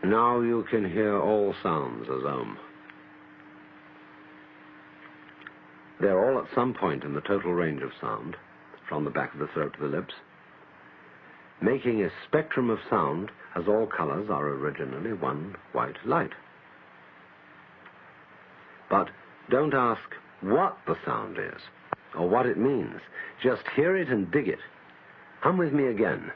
Now you can hear all sounds as Om. They're all at some point in the total range of sound, from the back of the throat to the lips, making a spectrum of sound as all colors are originally one white light. But don't ask what the sound is, or what it means. Just hear it and dig it. Hum with me again.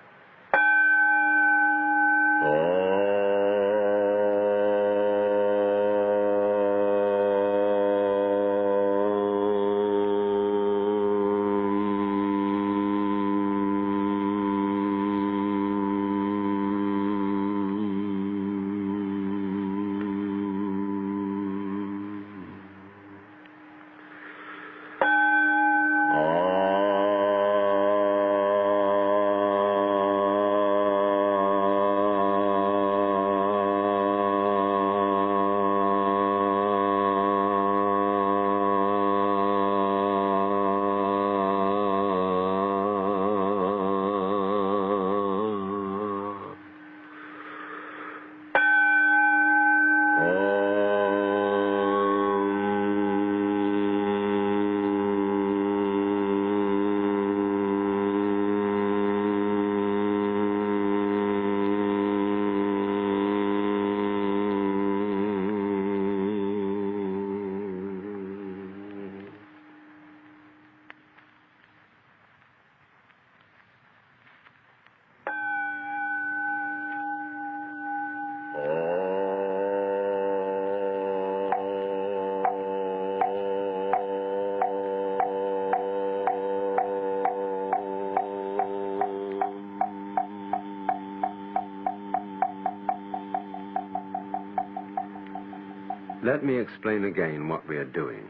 Let me explain again what we are doing.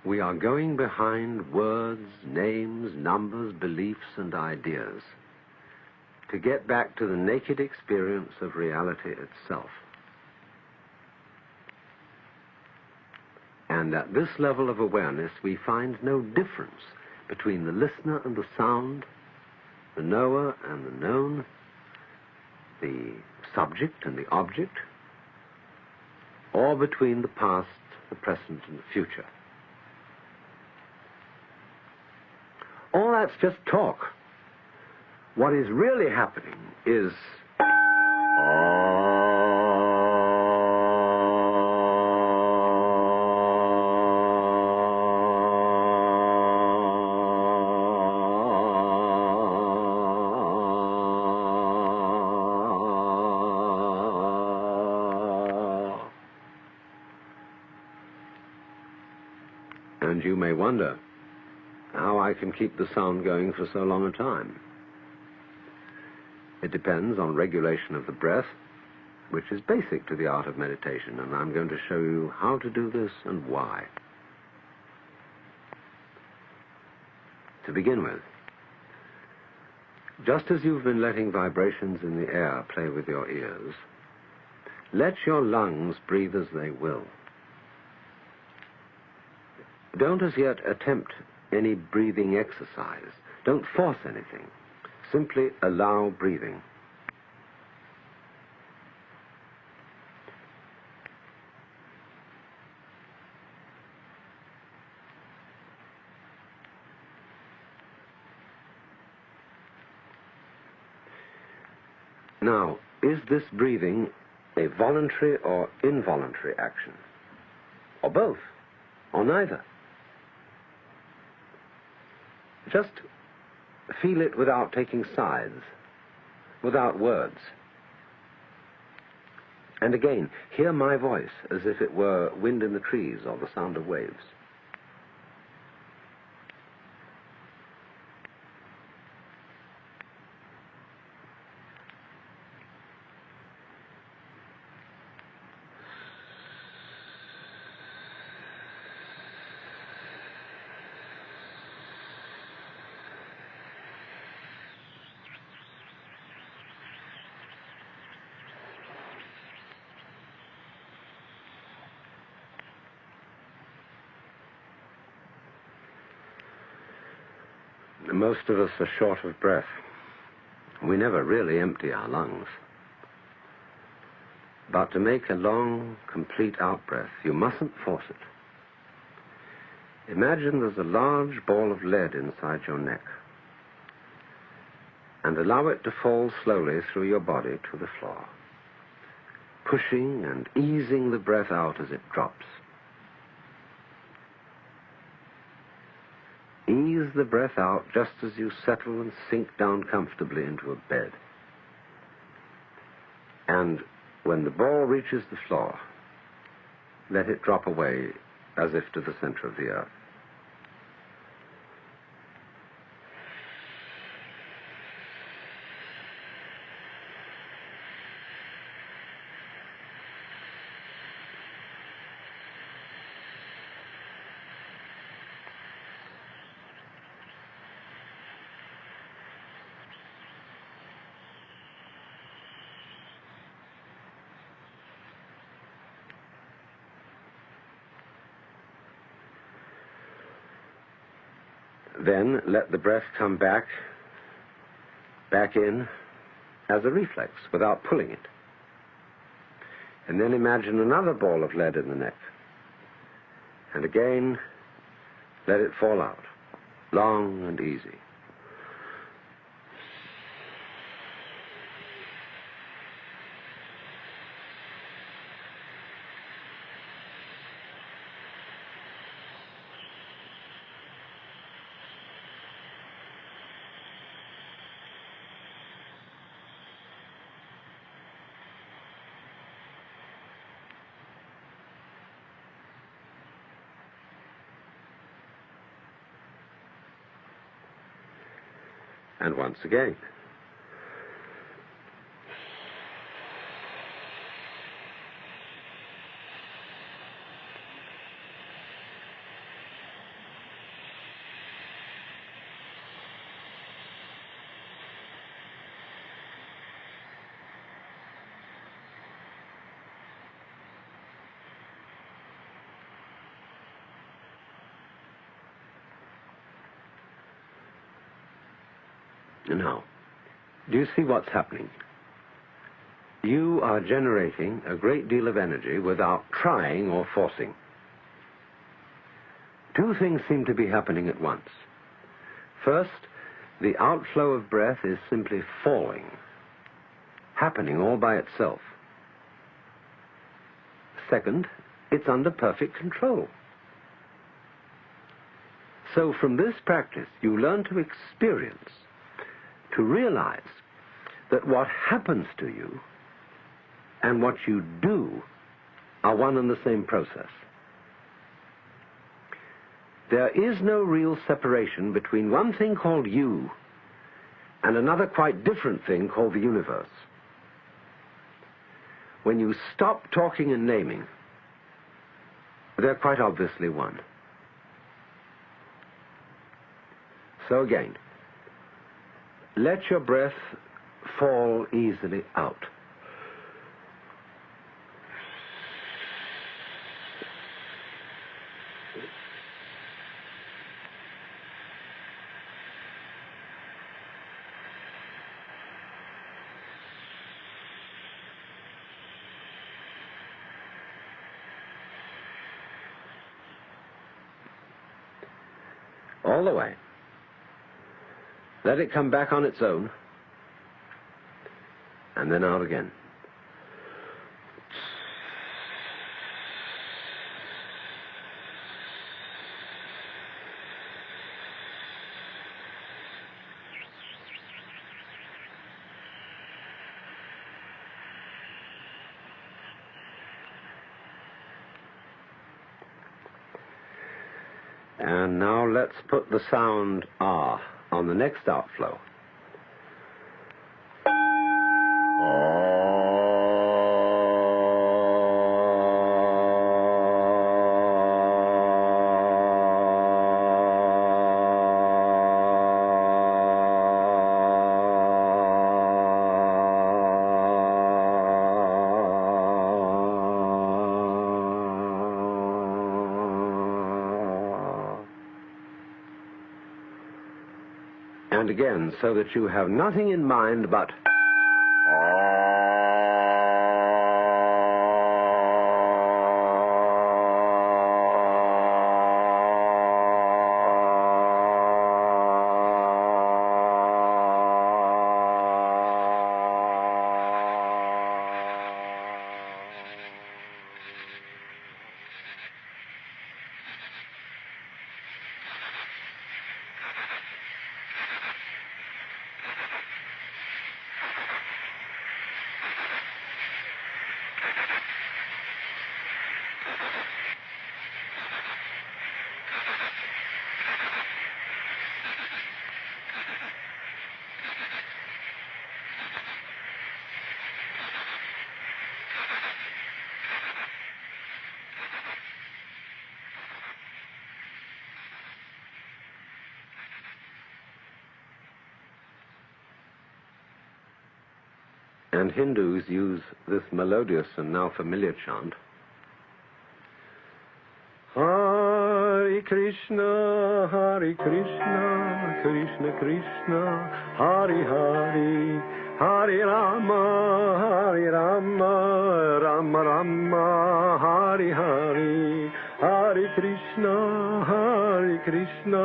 We are going behind words, names, numbers, beliefs, and ideas to get back to the naked experience of reality itself. And at this level of awareness, we find no difference between the listener and the sound, the knower and the known, the subject and the object, or between the past, the present, and the future. All that's just talk. What is really happening is and you may wonder how I can keep the sound going for so long a time. It depends on regulation of the breath, which is basic to the art of meditation, and I'm going to show you how to do this and why. To begin with, just as you've been letting vibrations in the air play with your ears, let your lungs breathe as they will. Don't as yet attempt any breathing exercise. Don't force anything. Simply allow breathing. Now, is this breathing a voluntary or involuntary action? Or both? Or neither? Just feel it without taking sides, without words. And again, hear my voice as if it were wind in the trees or the sound of waves. Most of us are short of breath. We never really empty our lungs. But to make a long, complete out-breath, you mustn't force it. Imagine there's a large ball of lead inside your neck, and allow it to fall slowly through your body to the floor, pushing and easing the breath out as it drops. Ease the breath out just as you settle and sink down comfortably into a bed. And when the ball reaches the floor, let it drop away as if to the center of the earth. Then let the breath come back in as a reflex without pulling it. And then imagine another ball of lead in the neck. And again, let it fall out, long and easy. And once again. Now, do you see what's happening? You are generating a great deal of energy without trying or forcing. Two things seem to be happening at once. First, the outflow of breath is simply falling, happening all by itself. Second, it's under perfect control. So from this practice, you learn to experience, to realize that what happens to you and what you do are one and the same process. There is no real separation between one thing called you and another quite different thing called the universe. When you stop talking and naming, they're quite obviously one. So again, let your breath fall easily out. All the way. Let it come back on its own, and then out again. And now let's put the sound ah on the next outflow. And again, so that you have nothing in mind but And Hindus use this melodious and now familiar chant. Hare Krishna, Hare Krishna, Krishna Krishna, Hare Hare, Hare Rama, Hare Rama, Rama Rama, Hare Hare, Hare Krishna, Hare Krishna,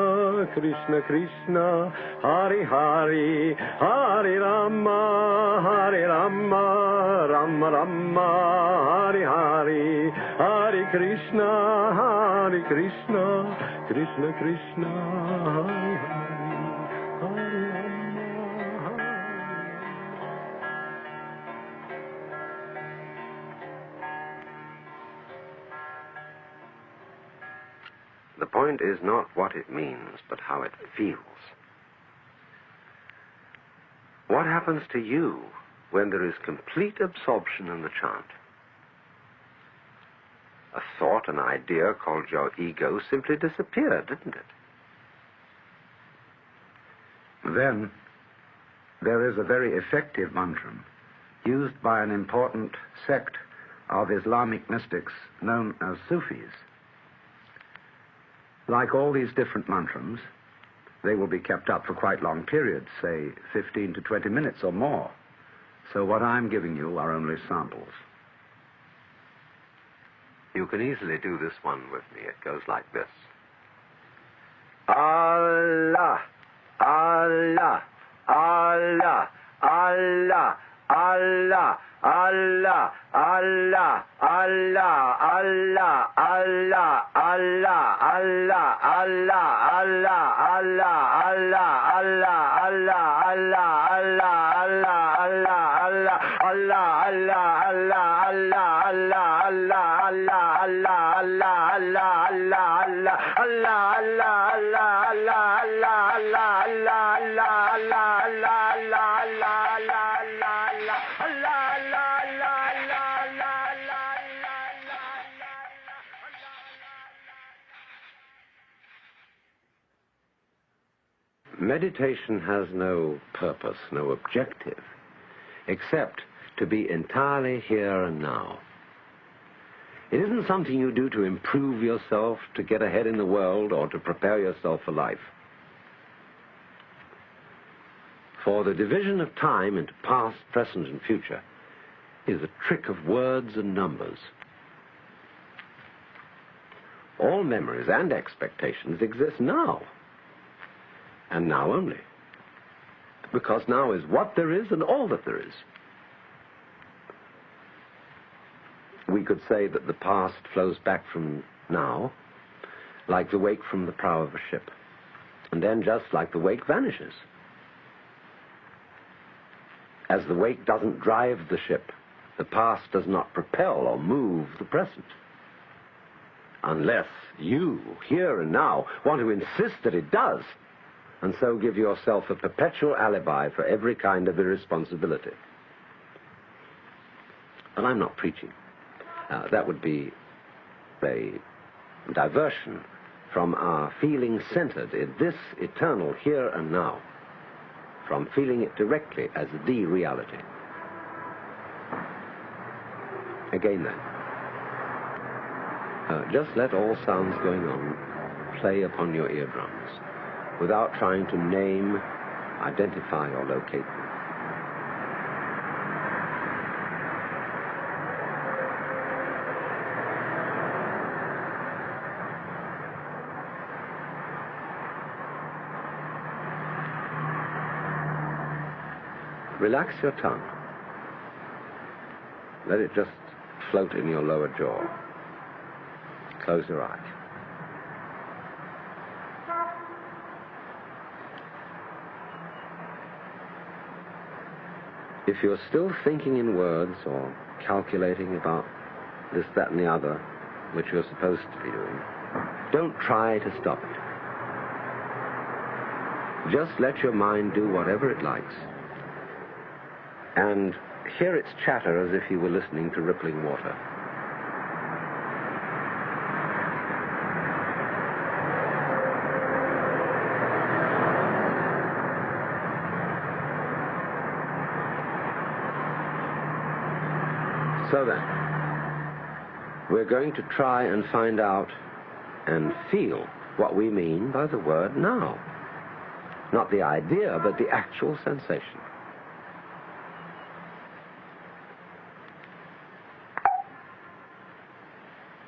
Krishna Krishna, Hare Hare, Hare Rama, Hare Rama, Rama Rama, Hare Hare, Hare Krishna, Hare Krishna, Krishna Krishna, Hare Hare, Hare Rama, Hare. The point is not what it means, but how it feels. What happens to you when there is complete absorption in the chant? A thought, an idea called your ego simply disappeared, didn't it? Then there is a very effective mantra used by an important sect of Islamic mystics known as Sufis. Like all these different mantras, they will be kept up for quite long periods, say 15 to 20 minutes or more. So what I'm giving you are only samples. You can easily do this one with me. It goes like this. Allah, Allah, Allah, Allah, Allah, Allah, Allah, Allah, Allah, Allah, Allah, Allah, Allah, Meditation has no purpose, no objective, except to be entirely here and now. It isn't something you do to improve yourself, to get ahead in the world, or to prepare yourself for life. For the division of time into past, present, and future is a trick of words and numbers. All memories and expectations exist now, and now only, because now is what there is and all that there is. We could say that the past flows back from now, like the wake from the prow of a ship, and then just like the wake vanishes. As the wake doesn't drive the ship, the past does not propel or move the present. Unless you, here and now, want to insist that it does, and so give yourself a perpetual alibi for every kind of irresponsibility. But I'm not preaching. That would be a diversion from our feeling centered in this eternal here and now, from feeling it directly as the reality. Again then, just let all sounds going on play upon your eardrums without trying to name, identify, or locate them. Relax your tongue. Let it just float in your lower jaw. Close your eyes. If you're still thinking in words or calculating about this, that, and the other, which you're supposed to be doing, don't try to stop it. Just let your mind do whatever it likes, and hear its chatter as if you were listening to rippling water. So then, we're going to try and find out and feel what we mean by the word now. Not the idea, but the actual sensation.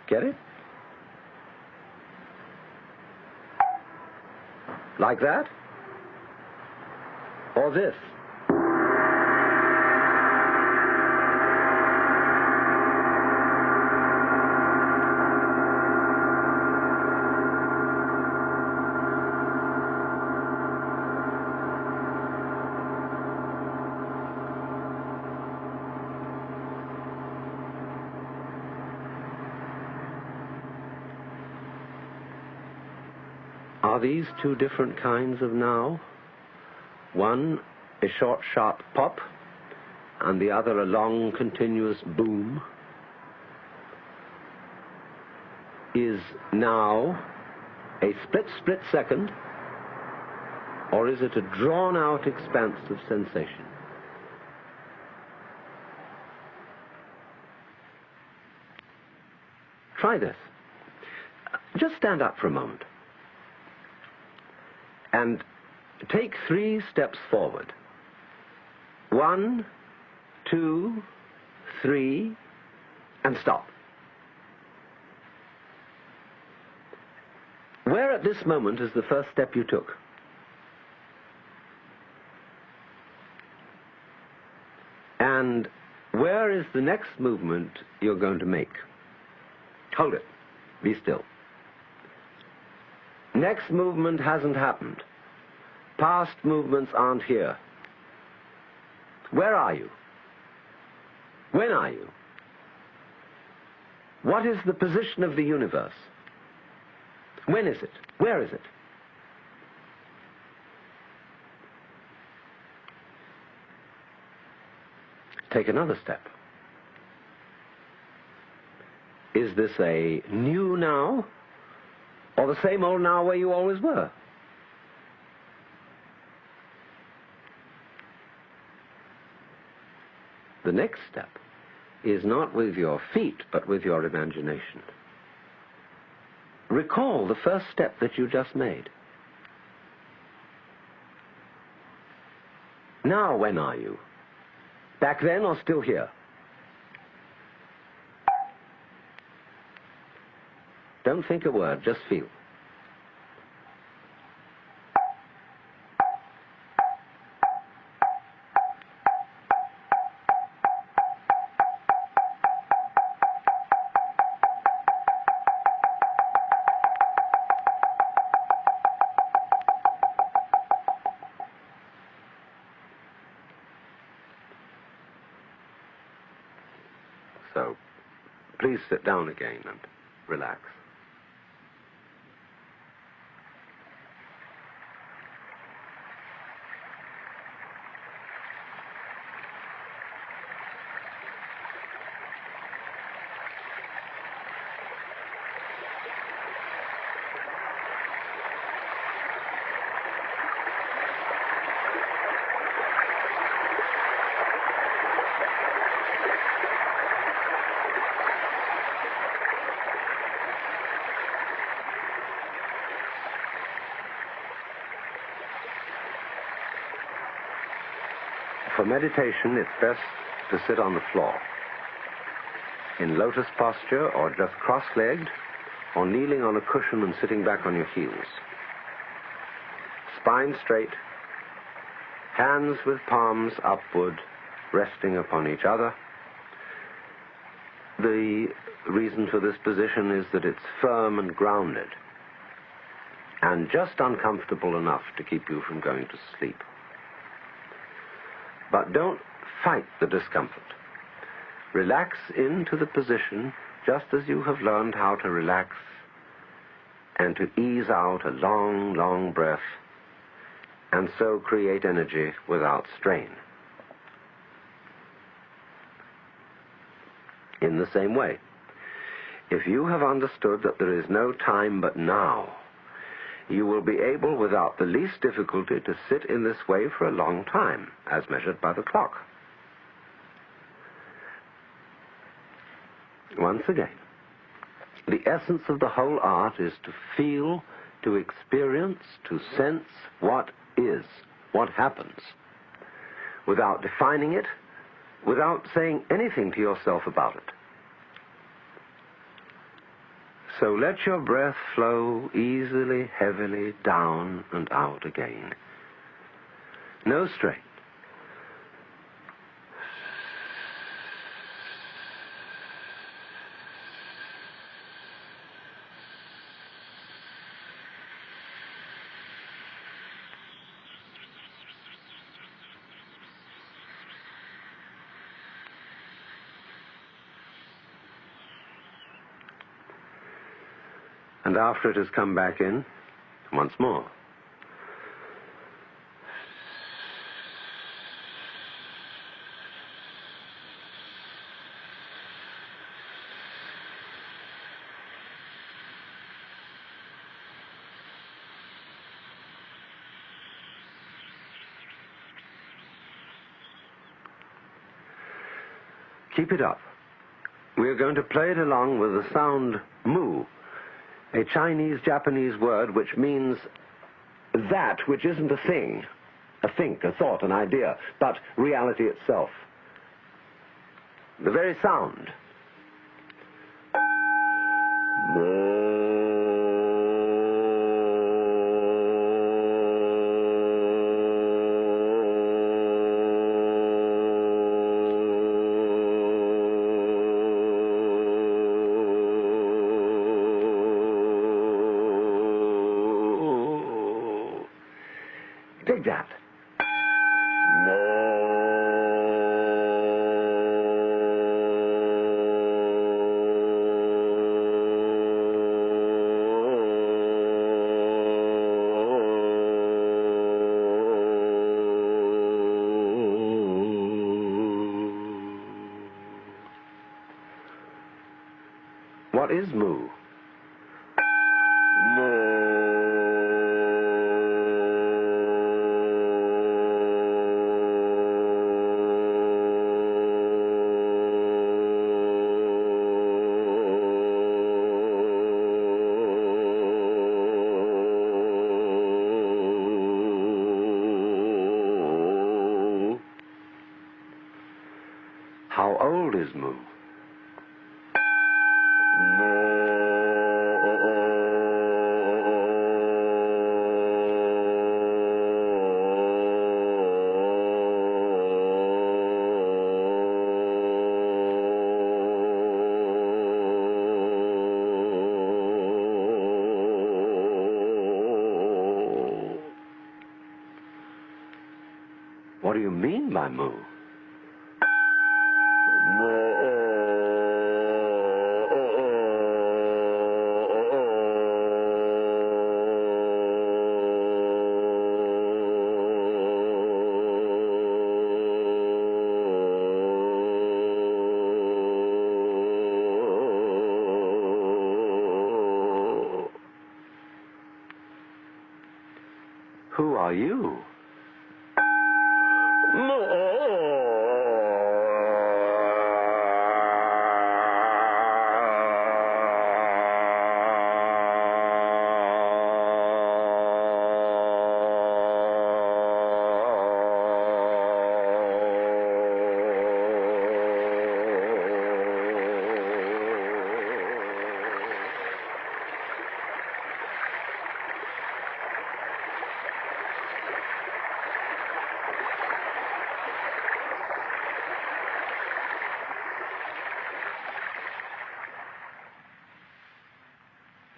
Get it? Like that? Or this? Are these two different kinds of now? One a short, sharp pop, and the other a long, continuous boom? Is now a split second, or is it a drawn-out expanse of sensation? Try this. Just stand up for a moment and take 3 steps forward. 1, 2, 3, and stop. Where at this moment is the first step you took? And where is the next movement you're going to make? Hold it. Be still. Next movement hasn't happened. Past movements aren't here. Where are you? When are you? What is the position of the universe? When is it? Where is it? Take another step. Is this a new now, or the same old now where you always were? The next step is not with your feet, but with your imagination. Recall the first step that you just made. Now, when are you? Back then or still here? Don't think a word, just feel. So, please sit down again and relax. For meditation, it's best to sit on the floor, in lotus posture, or just cross-legged, or kneeling on a cushion and sitting back on your heels. Spine straight, hands with palms upward, resting upon each other. The reason for this position is that it's firm and grounded, and just uncomfortable enough to keep you from going to sleep. But don't fight the discomfort. Relax into the position just as you have learned how to relax and to ease out a long, long breath and so create energy without strain. In the same way, if you have understood that there is no time but now, you will be able, without the least difficulty, to sit in this way for a long time, as measured by the clock. Once again, the essence of the whole art is to feel, to experience, to sense what is, what happens, without defining it, without saying anything to yourself about it. So let your breath flow easily, heavily, down and out again. No strain. And after it has come back in, once more. Keep it up. We are going to play it along with the sound mu, a Chinese-Japanese word which means that which isn't a thing, a think, a thought, an idea, but reality itself. The very sound. Dig that. What is moo? How old is moo? What do you mean by moo? Who are you?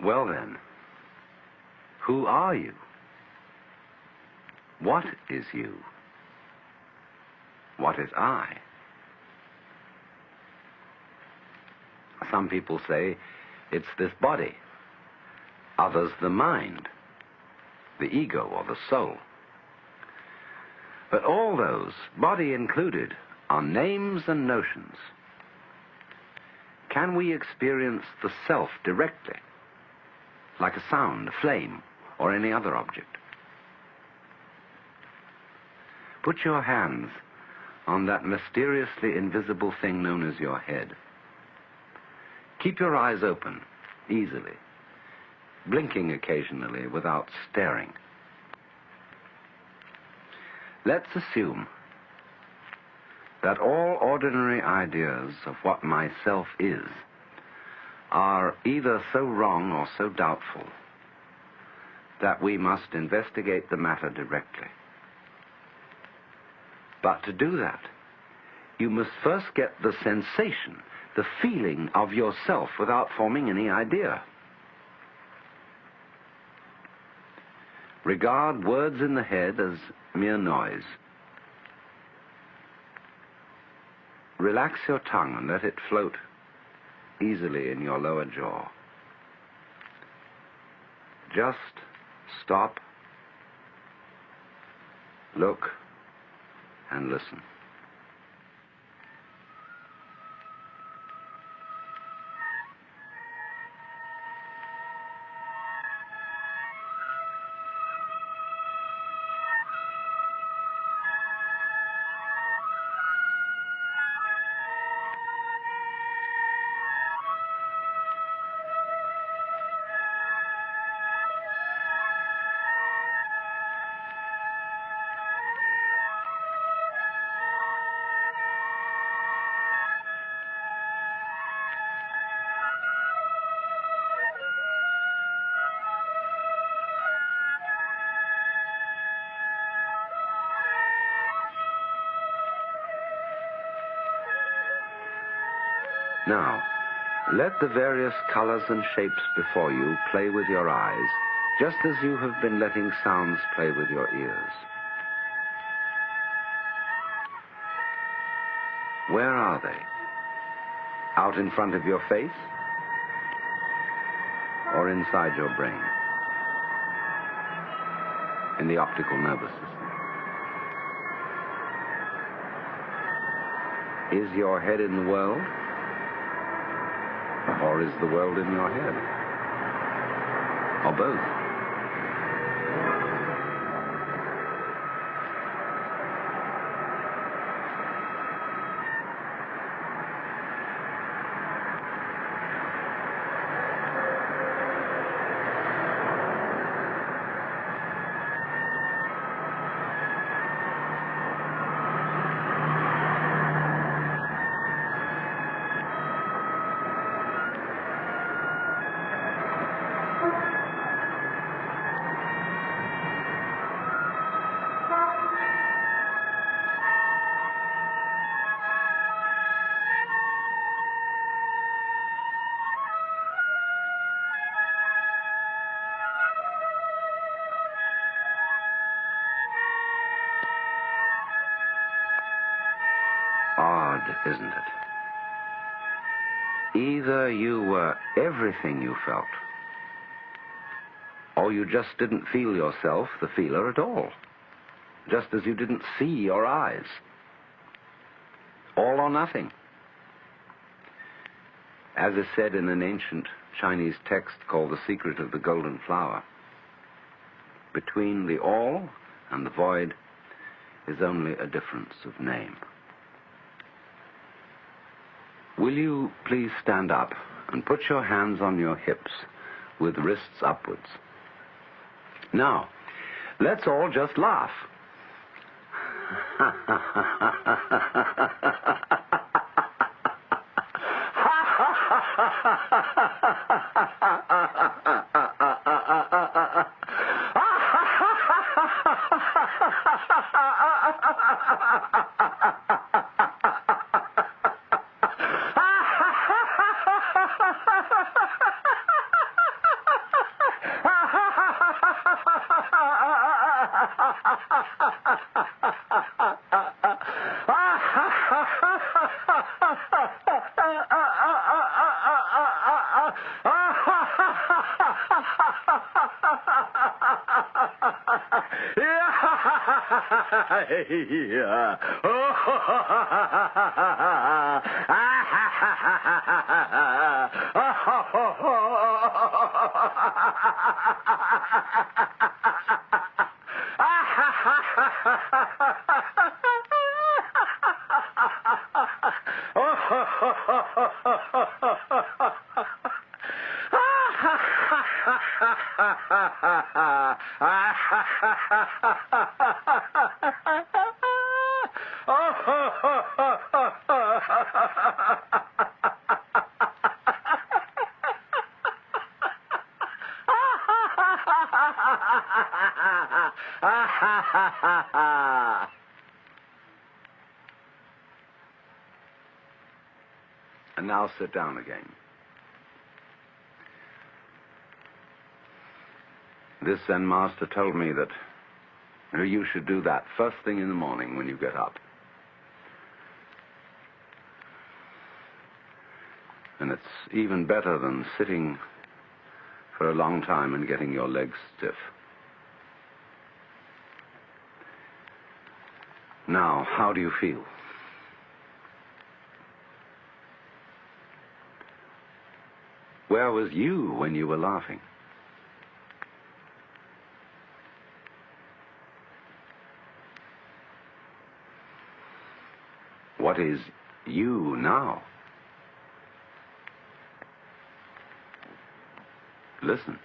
Well then, who are you? What is you? What is I? Some people say it's this body, others the mind, the ego or the soul. But all those, body included, are names and notions. Can we experience the self directly, like a sound, a flame, or any other object? Put your hands on that mysteriously invisible thing known as your head. Keep your eyes open, easily, blinking occasionally without staring. Let's assume that all ordinary ideas of what myself is are either so wrong or so doubtful that we must investigate the matter directly. But to do that, you must first get the sensation, the feeling of yourself without forming any idea. Regard words in the head as mere noise. Relax your tongue and let it float easily in your lower jaw. Just stop, look, and listen. Now, let the various colors and shapes before you play with your eyes, just as you have been letting sounds play with your ears. Where are they? Out in front of your face? Or inside your brain? In the optical nervous system? Is your head in the world? Or is the world in your head? Or both? Odd, isn't it? Either you were everything you felt, or you just didn't feel yourself the feeler at all, just as you didn't see your eyes. All or nothing. As is said in an ancient Chinese text called The Secret of the Golden Flower, between the all and the void is only a difference of name. Will you please stand up and put your hands on your hips with wrists upwards? Now, let's all just laugh. And now sit down again. This Zen master told me that you should do that first thing in the morning when you get up. And it's even better than sitting for a long time and getting your legs stiff. Now, how do you feel? Where was you when you were laughing? What is you now? Listen.